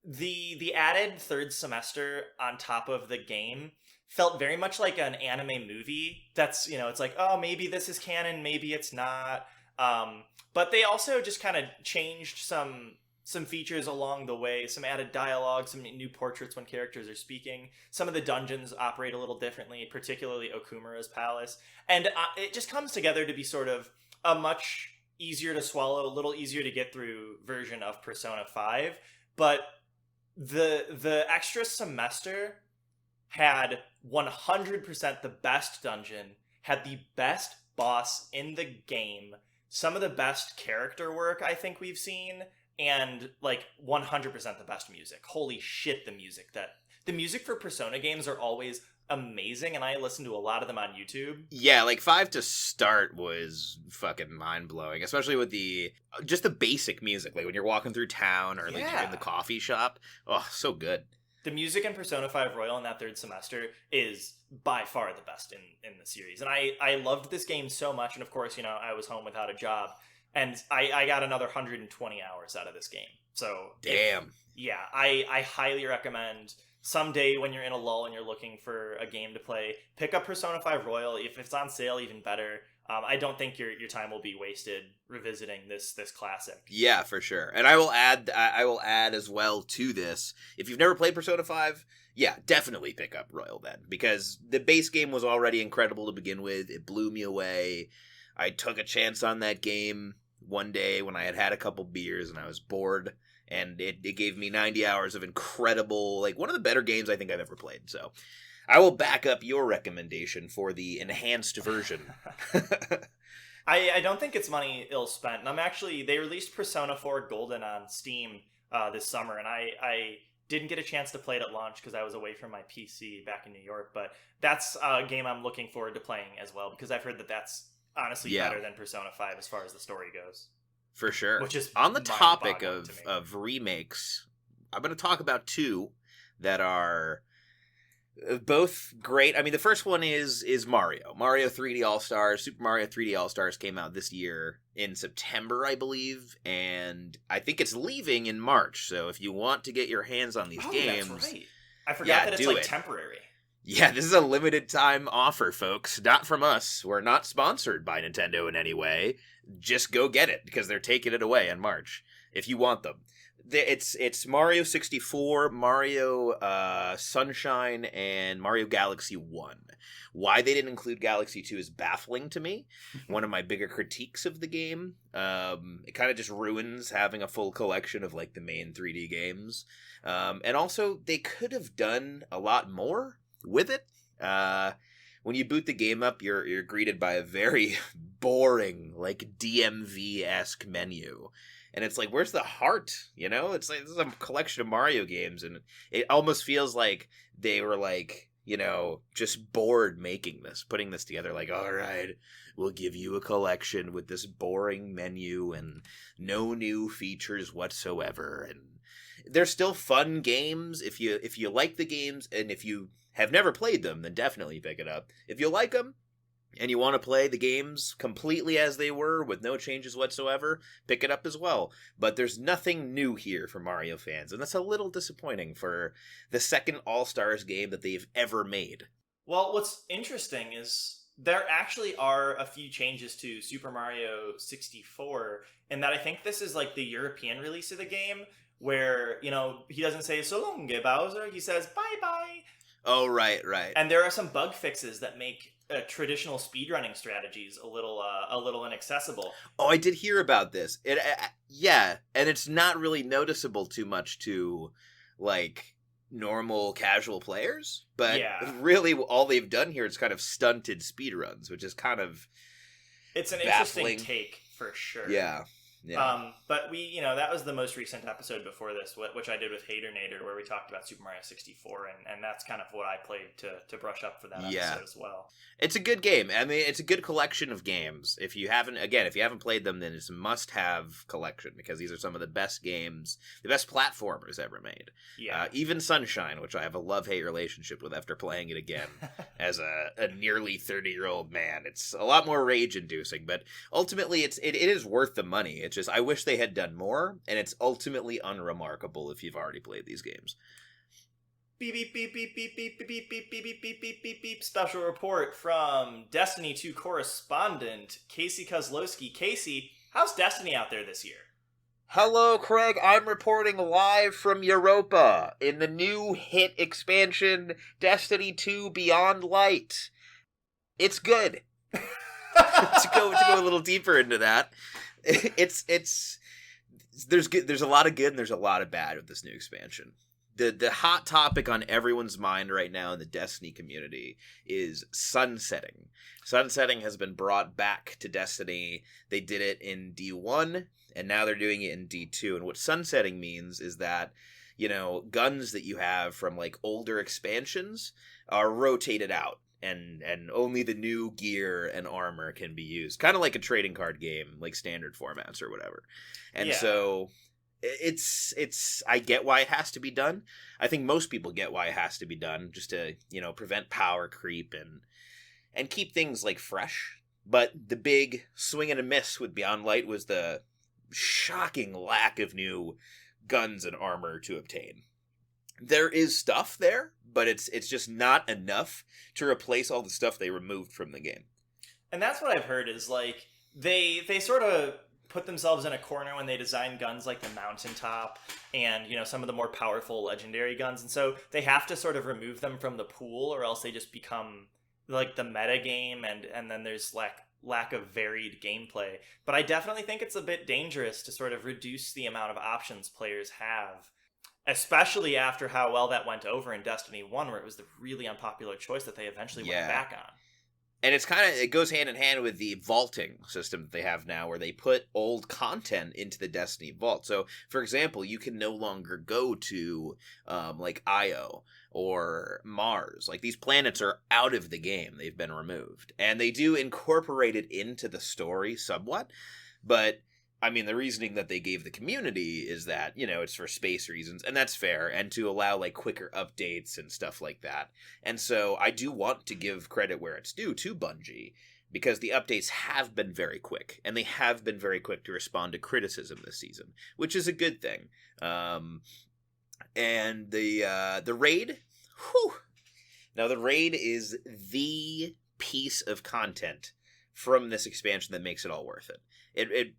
the added third semester on top of the game felt very much like an anime movie. That's, it's like, oh, maybe this is canon, maybe it's not. But they also just kind of changed some features along the way, some added dialogue, some new portraits when characters are speaking. Some of the dungeons operate a little differently, particularly Okumura's palace. And it just comes together to be sort of a much easier to swallow, a little easier to get through version of Persona 5, but the extra semester had 100% the best dungeon, had the best boss in the game, some of the best character work I think we've seen, and like 100% the best music. Holy shit, the music for Persona games are always amazing, and I listen to a lot of them on YouTube. Yeah, like 5 to start was fucking mind-blowing, especially with just the basic music, like when you're walking through town or like you're in the coffee shop. Oh, so good. The music in Persona 5 Royal in that third semester is by far the best in the series. And I loved this game so much, and of course, I was home without a job, and I got another 120 hours out of this game. So damn. I highly recommend someday when you're in a lull and you're looking for a game to play, pick up Persona 5 Royal. If it's on sale, even better. I don't think your time will be wasted revisiting this classic. Yeah, for sure. And I will add as well to this. If you've never played Persona 5, yeah, definitely pick up Royal then, because the base game was already incredible to begin with. It blew me away. I took a chance on that game one day when I had a couple beers and I was bored, and it gave me 90 hours of incredible, like one of the better games I think I've ever played. So I will back up your recommendation for the enhanced version. I don't think it's money ill spent. And they released Persona 4 Golden on Steam this summer, and I didn't get a chance to play it at launch because I was away from my PC back in New York, but that's a game I'm looking forward to playing as well, because I've heard that that's honestly better than Persona 5 as far as the story goes. For sure. Which is on the topic of remakes, I'm going to talk about two that are both great. I mean, the first one is Mario 3D All-Stars. Super Mario 3D All-Stars came out this year in September, I believe, and I think it's leaving in March. So if you want to get your hands on these games, that's right. I forgot that it's temporary. Yeah, this is a limited time offer, folks. Not from us. We're not sponsored by Nintendo in any way. Just go get it, because they're taking it away in March if you want them. It's Mario 64, Mario Sunshine, and Mario Galaxy 1. Why they didn't include Galaxy 2 is baffling to me. One of my bigger critiques of the game. It kind of just ruins having a full collection of like the main 3D games. And also, they could have done a lot more with it. When you boot the game up, you're greeted by a very boring, like DMV-esque menu. And it's like, where's the heart? It's like, this is a collection of Mario games, and it almost feels like they were like, just bored putting this together. Like, all right, we'll give you a collection with this boring menu and no new features whatsoever. And they're still fun games. If you like the games, and if you have never played them, then definitely pick it up. If you like them, and you want to play the games completely as they were with no changes whatsoever, pick it up as well. But there's nothing new here for Mario fans, and that's a little disappointing for the second All-Stars game that they've ever made. Well, what's interesting is there actually are a few changes to Super Mario 64, and that I think this is like the European release of the game, where, he doesn't say "so long, Bowser," he says "bye-bye." Oh, right. And there are some bug fixes that make traditional speedrunning strategies a little inaccessible. Oh, I did hear about this. And it's not really noticeable too much to like normal casual players, but really all they've done here is kind of stunted speedruns, which is kind of it's an baffling. Interesting take for sure. Yeah. But we, that was the most recent episode before this, which I did with Hater Nader, where we talked about Super Mario 64, and that's kind of what I played to brush up for that episode as well. It's a good game. I mean, it's a good collection of games. If you haven't played them, then it's a must-have collection, because these are some of the best games, the best platformers ever made. Yeah. Even Sunshine, which I have a love-hate relationship with after playing it again as a nearly 30-year-old man. It's a lot more rage-inducing, but ultimately it is worth the money. It's just, I wish they had done more, and it's ultimately unremarkable if you've already played these games. Beep, beep, beep, beep, beep, beep, beep, beep, beep, beep, beep, beep, beep, beep. Special report from Destiny 2 correspondent Casey Kozlowski. Casey, how's Destiny out there this year? Hello, Craig. I'm reporting live from Europa in the new hit expansion, Destiny 2 Beyond Light. It's good. to go a little deeper into that, it's there's a lot of good and there's a lot of bad with this new expansion. The hot topic on everyone's mind right now in the Destiny community is sunsetting. Sunsetting has been brought back to Destiny. They did it in D1 and now they're doing it in D2. And what sunsetting means is that, guns that you have from like older expansions are rotated out. And only the new gear and armor can be used. Kind of like a trading card game, like standard formats or whatever. And so it's I get why it has to be done. I think most people get why it has to be done, just to, prevent power creep and keep things like fresh. But the big swing and a miss with Beyond Light was the shocking lack of new guns and armor to obtain. There is stuff there, but it's just not enough to replace all the stuff they removed from the game. And that's what I've heard is like they sort of put themselves in a corner when they design guns like the Mountaintop and some of the more powerful legendary guns, and so they have to sort of remove them from the pool or else they just become like the meta game, and then there's lack of varied gameplay. But I definitely think it's a bit dangerous to sort of reduce the amount of options players have, especially after how well that went over in Destiny 1, where it was the really unpopular choice that they eventually went back on. And it goes hand in hand with the vaulting system that they have now, where they put old content into the Destiny vault. So, for example, you can no longer go to like Io or Mars. Like, these planets are out of the game. They've been removed. And they do incorporate it into the story somewhat, but I mean, the reasoning that they gave the community is that, it's for space reasons, and that's fair, and to allow, like, quicker updates and stuff like that. And so I do want to give credit where it's due to Bungie, because the updates have been very quick, and they have been very quick to respond to criticism this season, which is a good thing. And the raid, whew. Now, the raid is the piece of content from this expansion that makes it all worth it.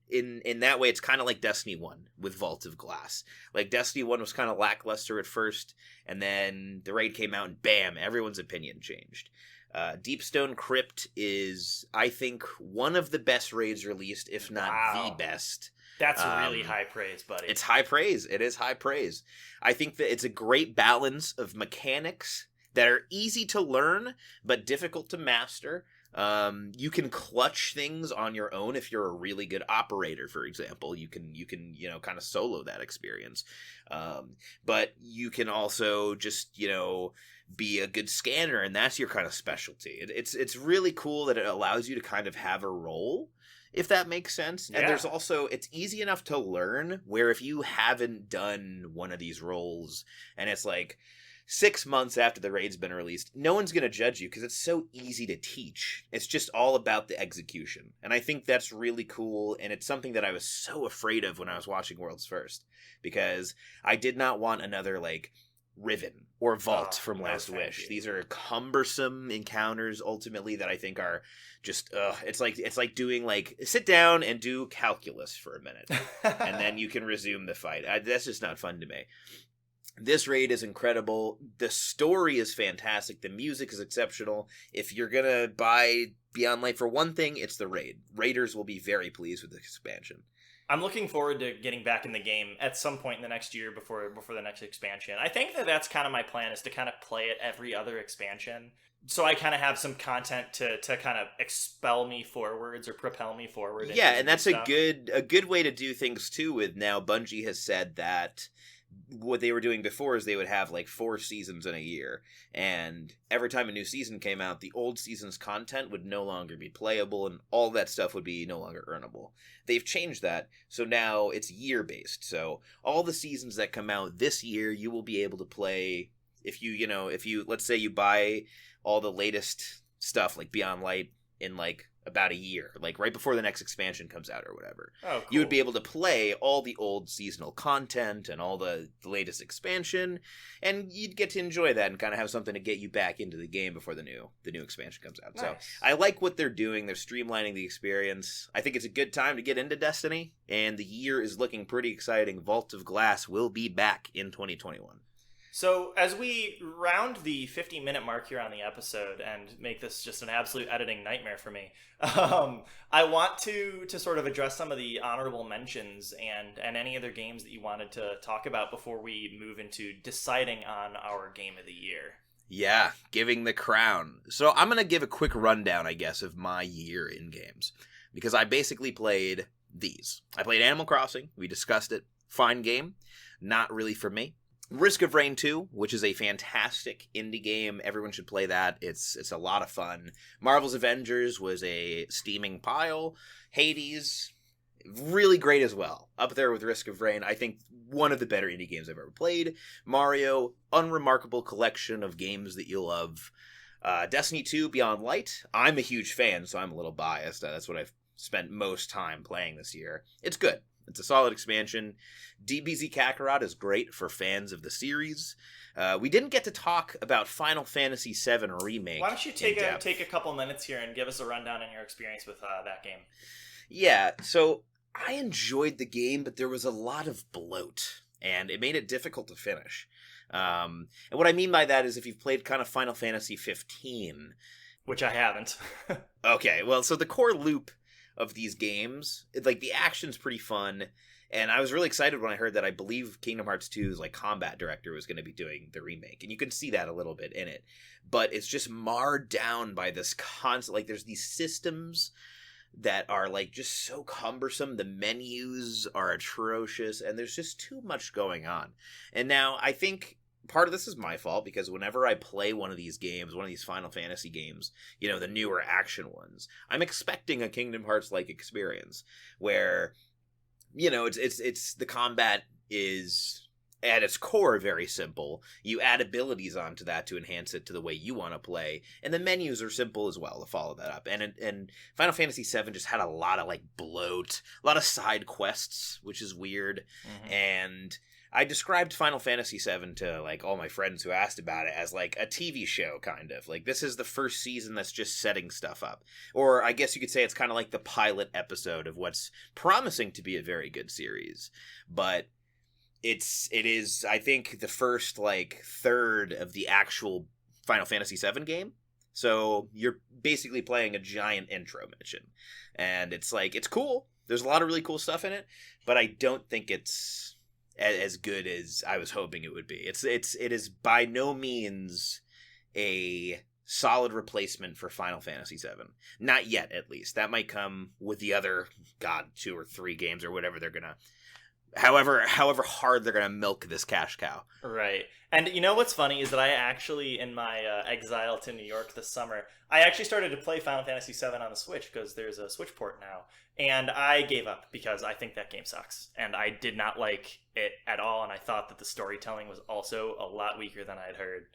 In that way, it's kind of like Destiny 1 with Vault of Glass. Like, Destiny 1 was kind of lackluster at first, and then the raid came out, and bam, everyone's opinion changed. Deepstone Crypt is, I think, one of the best raids released, if not the best. That's really high praise, buddy. It's high praise. It is high praise. I think that it's a great balance of mechanics that are easy to learn, but difficult to master. You can clutch things on your own if you're a really good operator, for example. You can kind of solo that experience. But you can also just, be a good scanner, and that's your kind of specialty. It's really cool that it allows you to kind of have a role, if that makes sense. And there's also, it's easy enough to learn, where if you haven't done one of these roles and it's like 6 months after the raid's been released, no one's going to judge you because it's so easy to teach. It's just all about the execution. And I think that's really cool, and it's something that I was so afraid of when I was watching Worlds First, because I did not want another, like, Riven or Vault from Last Wish. These are cumbersome encounters, ultimately, that I think are just, it's like doing, like, sit down and do calculus for a minute, and then you can resume the fight. That's just not fun to me. This raid is incredible. The story is fantastic. The music is exceptional. If you're going to buy Beyond Light for one thing, it's the raid. Raiders will be very pleased with this expansion. I'm looking forward to getting back in the game at some point in the next year before the next expansion. I think that's kind of my plan, is to kind of play it every other expansion, so I kind of have some content to kind of expel me forwards or propel me forward. Yeah, and that's a good way to do things too. With now, Bungie has said that what they were doing before is they would have like 4 seasons in a year, and every time a new season came out, the old season's content would no longer be playable, and all that stuff would be no longer earnable. They've changed that, so now it's year-based. So all the seasons that come out this year, you will be able to play if you let's say you buy all the latest stuff like Beyond Light in like about a year, like right before the next expansion comes out or whatever. Oh, cool. You would be able to play all the old seasonal content and all the latest expansion, and you'd get to enjoy that and kind of have something to get you back into the game before the new expansion comes out. Nice. So I like what they're doing. They're streamlining the experience. I think it's a good time to get into Destiny, and the year is looking pretty exciting. Vault of Glass will be back in 2021. So, as we round the 50-minute mark here on the episode and make this just an absolute editing nightmare for me, I want to sort of address some of the honorable mentions and any other games that you wanted to talk about before we move into deciding on our game of the year. Yeah, giving the crown. So I'm going to give a quick rundown, I guess, of my year in games. Because I basically played these. I played Animal Crossing. We discussed it. Fine game. Not really for me. Risk of Rain 2, which is a fantastic indie game. Everyone should play that. It's a lot of fun. Marvel's Avengers was a steaming pile. Hades, really great as well. Up there with Risk of Rain. I think one of the better indie games I've ever played. Mario, unremarkable collection of games that you love. Destiny 2 Beyond Light. I'm a huge fan, so I'm a little biased. That's what I've spent most time playing this year. It's good. It's a solid expansion. DBZ Kakarot is great for fans of the series. We didn't get to talk about Final Fantasy VII Remake. Why don't you take a couple minutes here and give us a rundown on your experience with that game? Yeah, so I enjoyed the game, but there was a lot of bloat, and it made it difficult to finish. And what I mean by that is if you've played kind of Final Fantasy 15... Which I haven't. Okay, well, so the core loop of these games, like, the action's pretty fun, and I was really excited when I heard that I believe Kingdom Hearts 2's like combat director was going to be doing the remake, and you can see that a little bit in it, but it's just marred down by this constant, like, there's these systems that are like just so cumbersome, the menus are atrocious, and there's just too much going on. And now I think part of this is my fault, because whenever I play one of these games, one of these Final Fantasy games, you know, the newer action ones, I'm expecting a Kingdom Hearts-like experience where, you know, it's the combat is at its core very simple. You add abilities onto that to enhance it to the way you want to play, and the menus are simple as well to follow that up. And Final Fantasy VII just had a lot of like bloat, a lot of side quests, which is weird. Mm-hmm. And I described Final Fantasy VII to like all my friends who asked about it as like a TV show, kind of. Like, this is the first season that's just setting stuff up. Or I guess you could say it's kind of like the pilot episode of what's promising to be a very good series. But it is, I think, the first like third of the actual Final Fantasy VII game. So you're basically playing a giant intro mission. And it's like, it's cool. There's a lot of really cool stuff in it, but I don't think it's as good as I was hoping it would be. It is by no means a solid replacement for Final Fantasy VII. Not yet, at least. That might come with the other, 2 or 3 games or whatever they're gonna, however hard they're gonna milk this cash cow. Right. And you know what's funny is that I actually, in my exile to New York this summer, I actually started to play Final Fantasy VII on the Switch, because there's a Switch port now. And I gave up because I think that game sucks. And I did not like it at all, and I thought that the storytelling was also a lot weaker than I'd heard.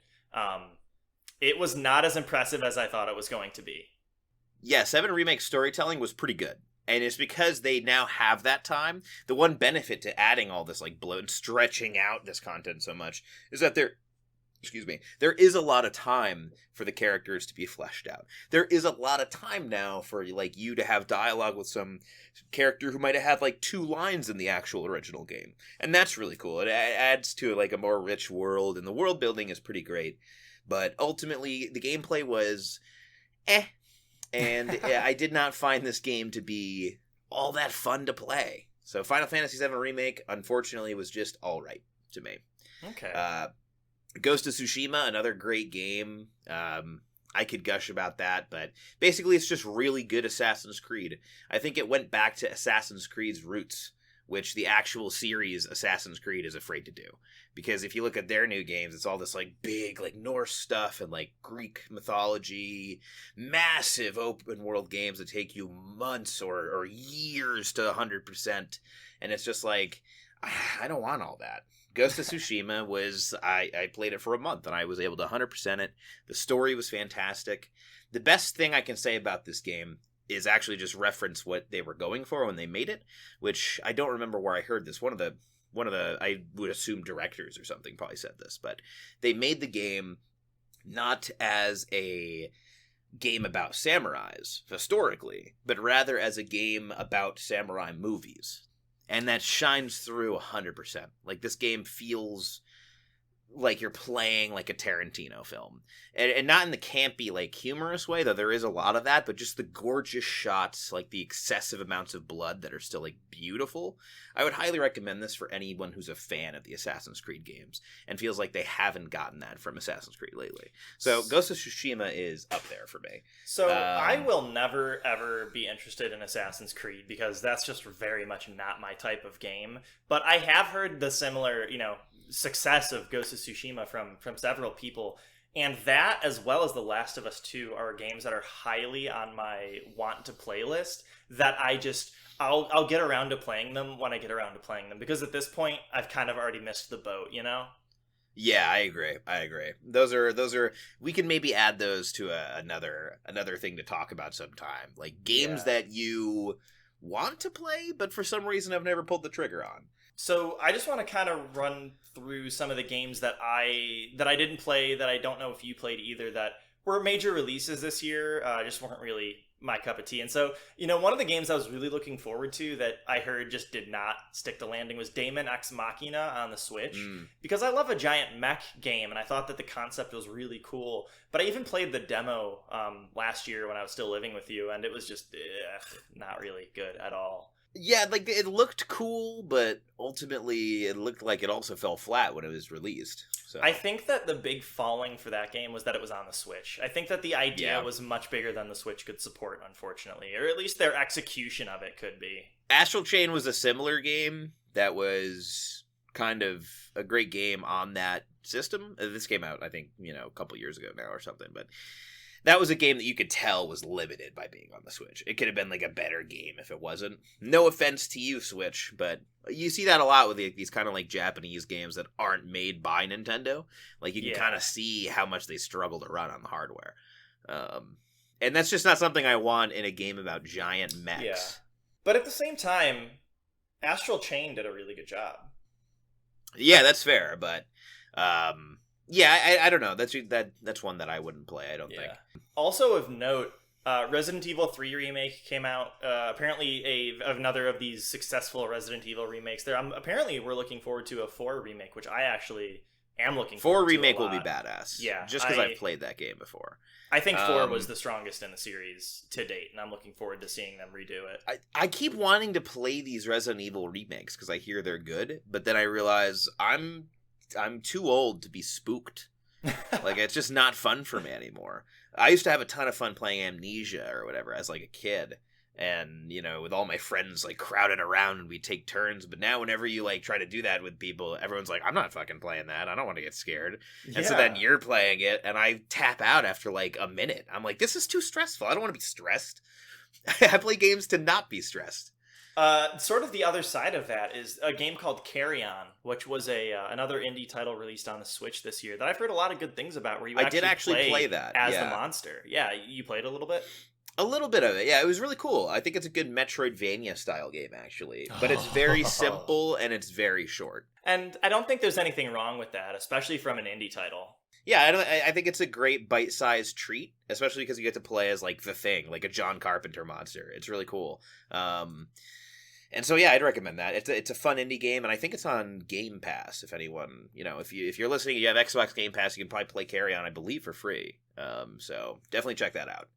It was not as impressive as I thought it was going to be. Yeah, 7 Remake storytelling was pretty good. And it's because they now have that time. The one benefit to adding all this like bloat and stretching out this content so much is that there is a lot of time for the characters to be fleshed out. There is a lot of time now for like you to have dialogue with some character who might have had like 2 lines in the actual original game. And that's really cool. It adds to like a more rich world, and the world building is pretty great. But ultimately the gameplay was and I did not find this game to be all that fun to play. So Final Fantasy VII Remake, unfortunately, was just all right to me. Okay. Ghost of Tsushima, another great game. I could gush about that, but basically it's just really good Assassin's Creed. I think it went back to Assassin's Creed's roots, which the actual series Assassin's Creed is afraid to do. Because if you look at their new games, it's all this like big like Norse stuff and like Greek mythology, massive open world games that take you months or years to 100%. And it's just like, I don't want all that. Ghost of Tsushima was, I played it for a month and I was able to 100% it. The story was fantastic. The best thing I can say about this game is actually just reference what they were going for when they made it, which I don't remember where I heard this. One of the I would assume directors or something probably said this, but they made the game not as a game about samurais historically, but rather as a game about samurai movies. And that shines through 100%. Like, this game feels like you're playing like a Tarantino film, and not in the campy like humorous way, though there is a lot of that, but just the gorgeous shots, like the excessive amounts of blood that are still like beautiful. I would highly recommend this for anyone who's a fan of the Assassin's Creed games and feels like they haven't gotten that from Assassin's Creed lately. So Ghost of Tsushima is up there for me. So I will never ever be interested in Assassin's Creed because that's just very much not my type of game. But I have heard the similar, success of Ghost of Tsushima from several people, and that, as well as The Last of Us 2, are games that are highly on my want to play list. That I'll get around to playing them when I get around to playing them, because at this point I've kind of already missed the boat, Yeah, I agree. Those are we can maybe add those to another thing to talk about sometime. Like games that you want to play, but for some reason I've never pulled the trigger on. So I just want to kind of run through some of the games that I didn't play, that I don't know if you played either, that were major releases this year, just weren't really my cup of tea. And so, one of the games I was really looking forward to that I heard just did not stick the landing was Daemon X Machina on the Switch, because I love a giant mech game, and I thought that the concept was really cool. But I even played the demo last year when I was still living with you, and it was just not really good at all. Yeah, like it looked cool, but ultimately it looked like it also fell flat when it was released. So I think that the big falling for that game was that it was on the Switch. I think that the idea was much bigger than the Switch could support, unfortunately, or at least their execution of it could be. Astral Chain was a similar game that was kind of a great game on that system. This came out, I think, a couple years ago now or something, but that was a game that you could tell was limited by being on the Switch. It could have been like a better game if it wasn't. No offense to you, Switch, but you see that a lot with these kind of like Japanese games that aren't made by Nintendo. Like you can kind of see how much they struggle to run on the hardware. And that's just not something I want in a game about giant mechs. Yeah. But at the same time, Astral Chain did a really good job. Yeah, that's fair, but yeah, I don't know. That's one that I wouldn't play, I don't think. Also of note, Resident Evil 3 remake came out. Apparently another of these successful Resident Evil remakes. Apparently we're looking forward to a 4 remake, which I actually am looking forward to. 4 remake will be badass. Yeah. Just because I've played that game before. I think 4 was the strongest in the series to date, and I'm looking forward to seeing them redo it. I keep wanting to play these Resident Evil remakes because I hear they're good, but then I realize I'm too old to be spooked. Like, it's just not fun for me anymore. I used to have a ton of fun playing Amnesia or whatever as like a kid, and with all my friends like crowded around and we take turns. But now whenever you like try to do that with people, everyone's like, I'm not fucking playing that, I don't want to get scared. And so then you're playing it and I tap out after like a minute. I'm like, this is too stressful, I don't want to be stressed. I play games to not be stressed. Sort of the other side of that is a game called Carry On, which was another indie title released on the Switch this year that I've heard a lot of good things about, where you did actually play that as the monster. Yeah, you played a little bit? A little bit of it, yeah. It was really cool. I think it's a good Metroidvania style game, actually. But it's very simple and it's very short. And I don't think there's anything wrong with that, especially from an indie title. Yeah, I think it's a great bite-sized treat, especially because you get to play as like the Thing, like a John Carpenter monster. It's really cool. And so, yeah, I'd recommend that. It's a fun indie game, and I think it's on Game Pass. If anyone, if you're listening, you have Xbox Game Pass, you can probably play Carry On, I believe, for free. So definitely check that out.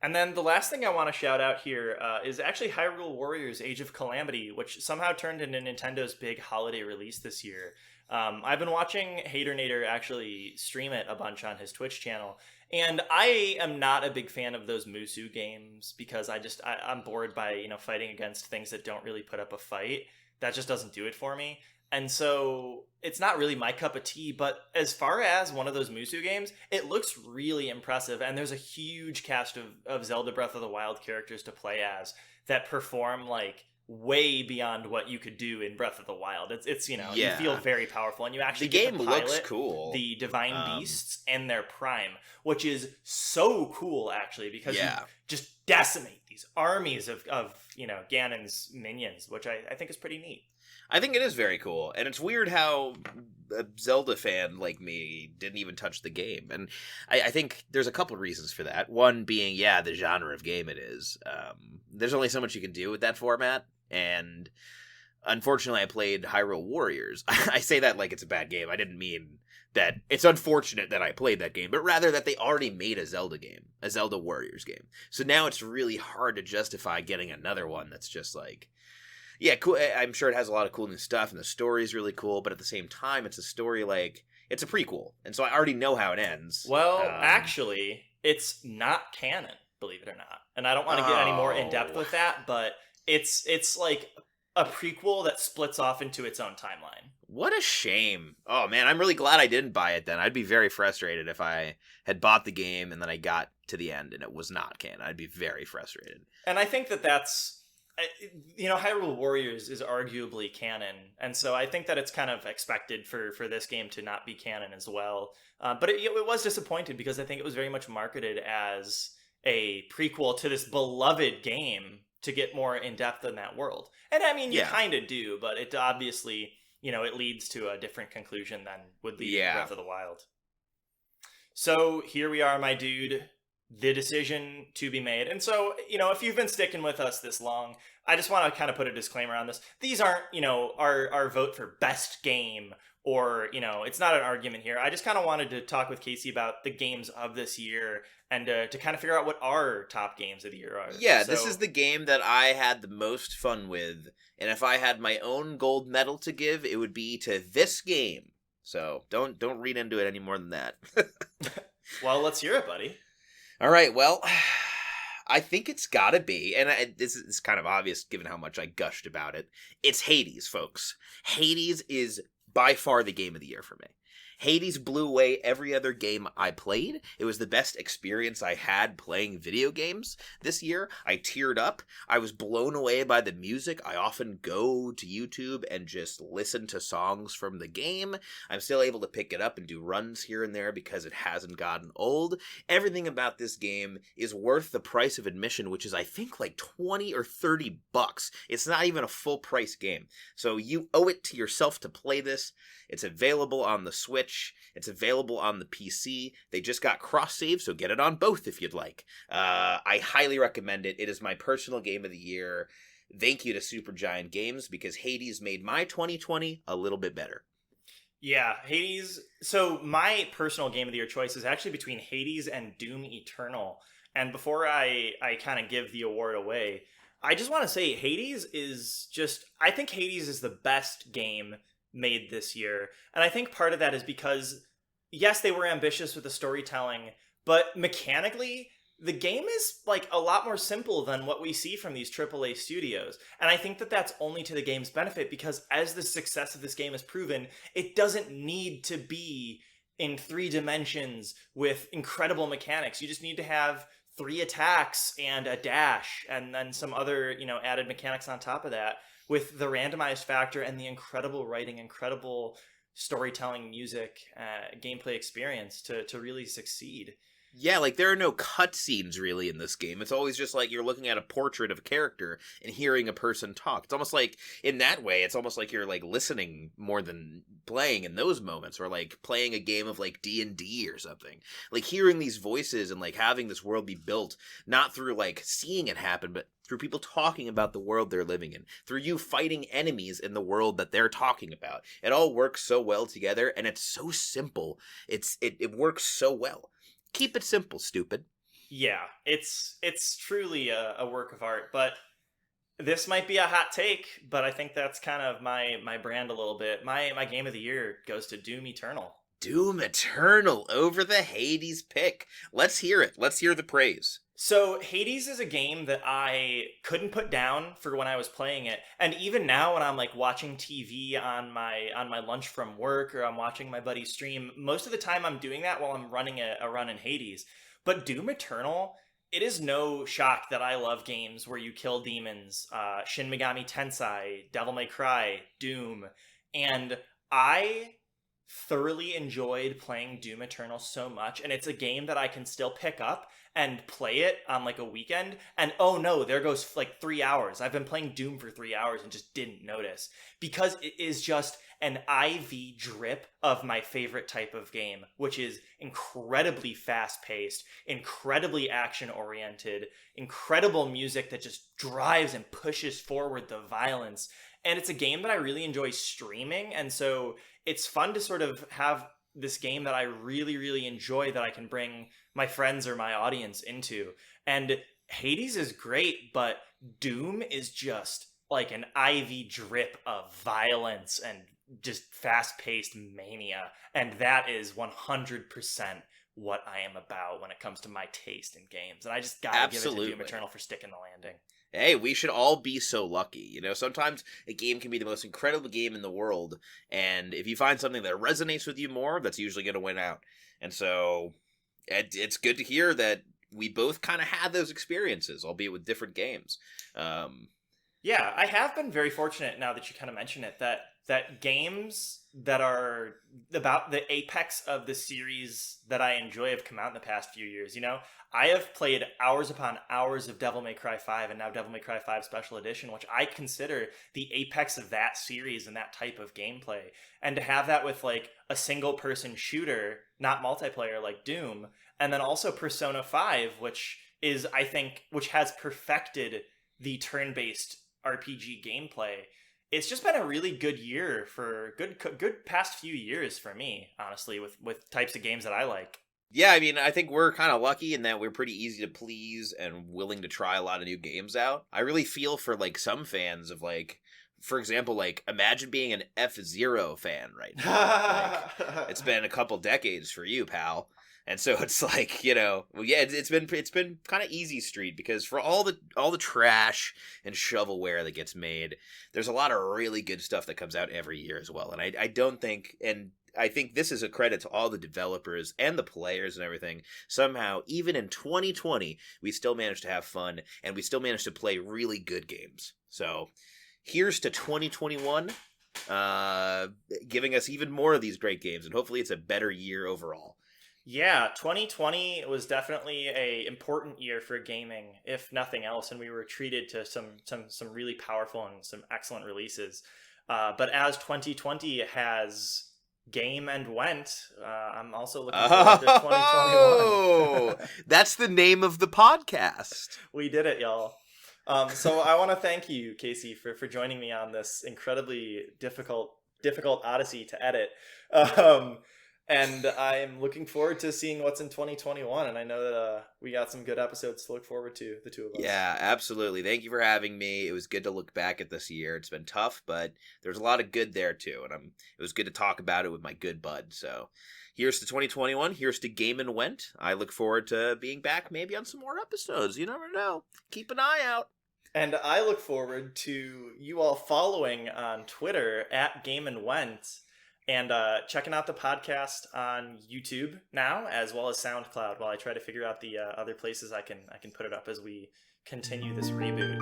And then the last thing I want to shout out here is actually Hyrule Warriors Age of Calamity, which somehow turned into Nintendo's big holiday release this year. I've been watching Haternator actually stream it a bunch on his Twitch channel, and I am not a big fan of those Musou games because I'm bored by fighting against things that don't really put up a fight. That just doesn't do it for me. And so it's not really my cup of tea, but as far as one of those Musou games, it looks really impressive, and there's a huge cast of Zelda Breath of the Wild characters to play as that perform like way beyond what you could do in Breath of the Wild. It's you feel very powerful, and you actually the get game to pilot looks cool. The divine beasts in their prime, which is so cool actually, because you just decimate these armies of Ganon's minions, which I think is pretty neat. I think it is very cool, and it's weird how a Zelda fan like me didn't even touch the game, and I think there's a couple reasons for that. One being, the genre of game it is. There's only so much you can do with that format, and Unfortunately, I played Hyrule Warriors. I say that like it's a bad game. I didn't mean that it's unfortunate that I played that game, but rather that they already made a Zelda game, a Zelda Warriors game. So now it's really hard to justify getting another one that's just like, yeah, cool. I'm sure it has a lot of cool new stuff, and the story is really cool, but at the same time, it's a story like, it's a prequel, and so I already know how it ends. Well, actually, it's not canon, believe it or not. And I don't want to get any more in depth with that, but it's like a prequel that splits off into its own timeline. What a shame. Oh man, I'm really glad I didn't buy it then. I'd be very frustrated if I had bought the game and then I got to the end and it was not canon. I'd be very frustrated. And I think that that's, Hyrule Warriors is arguably canon, and so I think that it's kind of expected for this game to not be canon as well. But it was disappointed because I think it was very much marketed as a prequel to this beloved game to get more in depth in that world. And I mean, you kind of do, but it obviously, it leads to a different conclusion than would lead to Breath of the Wild. So here we are, my dude. The decision to be made. And so, if you've been sticking with us this long, I just want to kind of put a disclaimer on this. These aren't, our vote for best game or, it's not an argument here. I just kind of wanted to talk with Casey about the games of this year and to kind of figure out what our top games of the year are. Yeah, so, this is the game that I had the most fun with. And if I had my own gold medal to give, it would be to this game. So don't read into it any more than that. Well, let's hear it, buddy. All right, well, I think it's gotta be, and this is kind of obvious given how much I gushed about it, it's Hades, folks. Hades is by far the game of the year for me. Hades blew away every other game I played. It was the best experience I had playing video games this year. I teared up. I was blown away by the music. I often go to YouTube and just listen to songs from the game. I'm still able to pick it up and do runs here and there because it hasn't gotten old. Everything about this game is worth the price of admission, which is I think like 20 or 30 bucks. It's not even a full price game. So you owe it to yourself to play this. It's available on the Switch. It's available on the PC. They just got cross-save, so get it on both if you'd like. I highly recommend it. It is my personal game of the year. Thank you to Supergiant Games, because Hades made my 2020 a little bit better. Yeah, Hades. So my personal game of the year choice is actually between Hades and Doom Eternal. And before I kind of give the award away, I just want to say Hades is just... I think Hades is the best game made this year. And I think part of that is because, yes, they were ambitious with the storytelling, but mechanically, the game is like a lot more simple than what we see from these AAA studios. And I think that that's only to the game's benefit because as the success of this game has proven, it doesn't need to be in 3 dimensions with incredible mechanics. You just need to have 3 attacks and a dash and then some other, added mechanics on top of that, with the randomized factor and the incredible writing, incredible storytelling, music, gameplay experience to really succeed. Yeah, like there are no cutscenes really in this game. It's always just like you're looking at a portrait of a character and hearing a person talk. It's almost like, in that way, it's almost like you're like listening more than playing in those moments, or like playing a game of like D&D or something. Like hearing these voices and like having this world be built, not through like seeing it happen, but through people talking about the world they're living in, through you fighting enemies in the world that they're talking about. It all works so well together, and it's so simple. It works so well. Keep it simple, stupid. Yeah, it's truly a work of art, but this might be a hot take, but I think that's kind of my brand a little bit. My game of the year goes to Doom Eternal. Doom Eternal over the Hades pick. Let's hear it. Let's hear the praise. So Hades is a game that I couldn't put down for when I was playing it, and even now when I'm like watching TV on my lunch from work, or I'm watching my buddy stream, most of the time I'm doing that while I'm running a run in Hades. But Doom Eternal, it is no shock that I love games where you kill demons, Shin Megami Tensei, Devil May Cry, Doom, and I thoroughly enjoyed playing Doom Eternal so much, and it's a game that I can still pick up and play it on like a weekend, and oh no, there goes like 3 hours. I've been playing Doom for 3 hours and just didn't notice, because it is just an IV drip of my favorite type of game, which is incredibly fast-paced, incredibly action-oriented, incredible music that just drives and pushes forward the violence, and it's a game that I really enjoy streaming, and so it's fun to sort of have this game that I really, really enjoy that I can bring my friends or my audience into. And Hades is great, but Doom is just like an IV drip of violence and just fast-paced mania, and that is 100% what I am about when it comes to my taste in games. And I just gotta give it to Doom Eternal for sticking the landing. Hey, we should all be so lucky. You know, sometimes a game can be the most incredible game in the world, and if you find something that resonates with you more, that's usually going to win out. And so it's good to hear that we both kind of had those experiences, albeit with different games. Yeah, I have been very fortunate, now that you kind of mention it, that games that are about the apex of the series that I enjoy have come out in the past few years. You know, I have played hours upon hours of Devil May Cry 5 and now Devil May Cry 5 Special Edition, which I consider the apex of that series and that type of gameplay. And to have that with like a single person shooter, not multiplayer like Doom, and then also Persona 5, which is, I think, which has perfected the turn-based RPG gameplay. It's just been a really good year for good past few years for me, honestly, with types of games that I like. Yeah, I mean, I think we're kind of lucky in that we're pretty easy to please and willing to try a lot of new games out. I really feel for like some fans of like, for example, like imagine being an F-Zero fan right now. Like, it's been a couple decades for you, pal. And so it's like, you know, well, yeah, it's been kind of easy street, because for all the trash and shovelware that gets made, there's a lot of really good stuff that comes out every year as well. And I don't think, and I think this is a credit to all the developers and the players and everything. Somehow, even in 2020, we still managed to have fun, and we still managed to play really good games. So here's to 2021, giving us even more of these great games, and hopefully it's a better year overall. Yeah, 2020 was definitely a important year for gaming, if nothing else, and we were treated to some really powerful and some excellent releases. But as 2020 has game and went, I'm also looking forward to 2021. Oh, that's the name of the podcast. We did it, y'all. So I want to thank you, Casey, for joining me on this incredibly difficult odyssey to edit. And I'm looking forward to seeing what's in 2021. And I know that we got some good episodes to look forward to, the two of us. Yeah, absolutely. Thank you for having me. It was good to look back at this year. It's been tough, but there's a lot of good there too. And it was good to talk about it with my good bud. So here's to 2021. Here's to Game and Went. I look forward to being back maybe on some more episodes. You never know. Keep an eye out. And I look forward to you all following on Twitter at Game and Went, and checking out the podcast on YouTube now, as well as SoundCloud, while I try to figure out the other places I can put it up as we continue this reboot.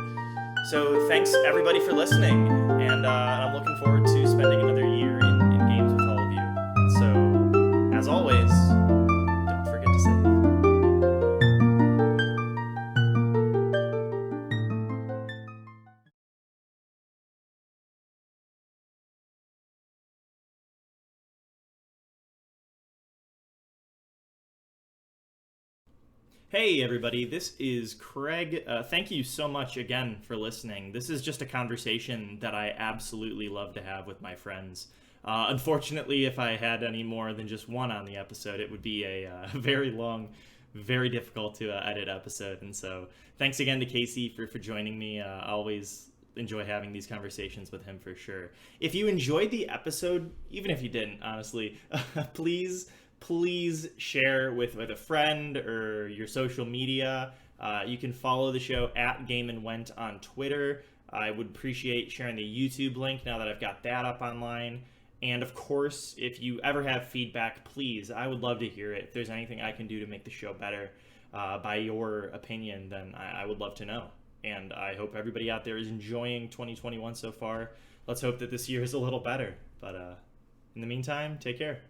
So thanks everybody for listening, and I'm looking forward to spending another year in games with all of you. So as always, don't forget to save. Hey everybody, this is Craig. Thank you so much again for listening. This is just a conversation that I absolutely love to have with my friends. Unfortunately, if I had any more than just one on the episode, it would be a very long, very difficult to edit episode. And so thanks again to Casey for joining me. I always enjoy having these conversations with him for sure. If you enjoyed the episode, even if you didn't, honestly, please share with a friend or your social media. You can follow the show at Game and Went on Twitter. I would appreciate sharing the YouTube link now that I've got that up online. And of course, if you ever have feedback, please, I would love to hear it. If there's anything I can do to make the show better by your opinion, then I would love to know. And I hope everybody out there is enjoying 2021 so far. Let's hope that this year is a little better. But in the meantime, take care.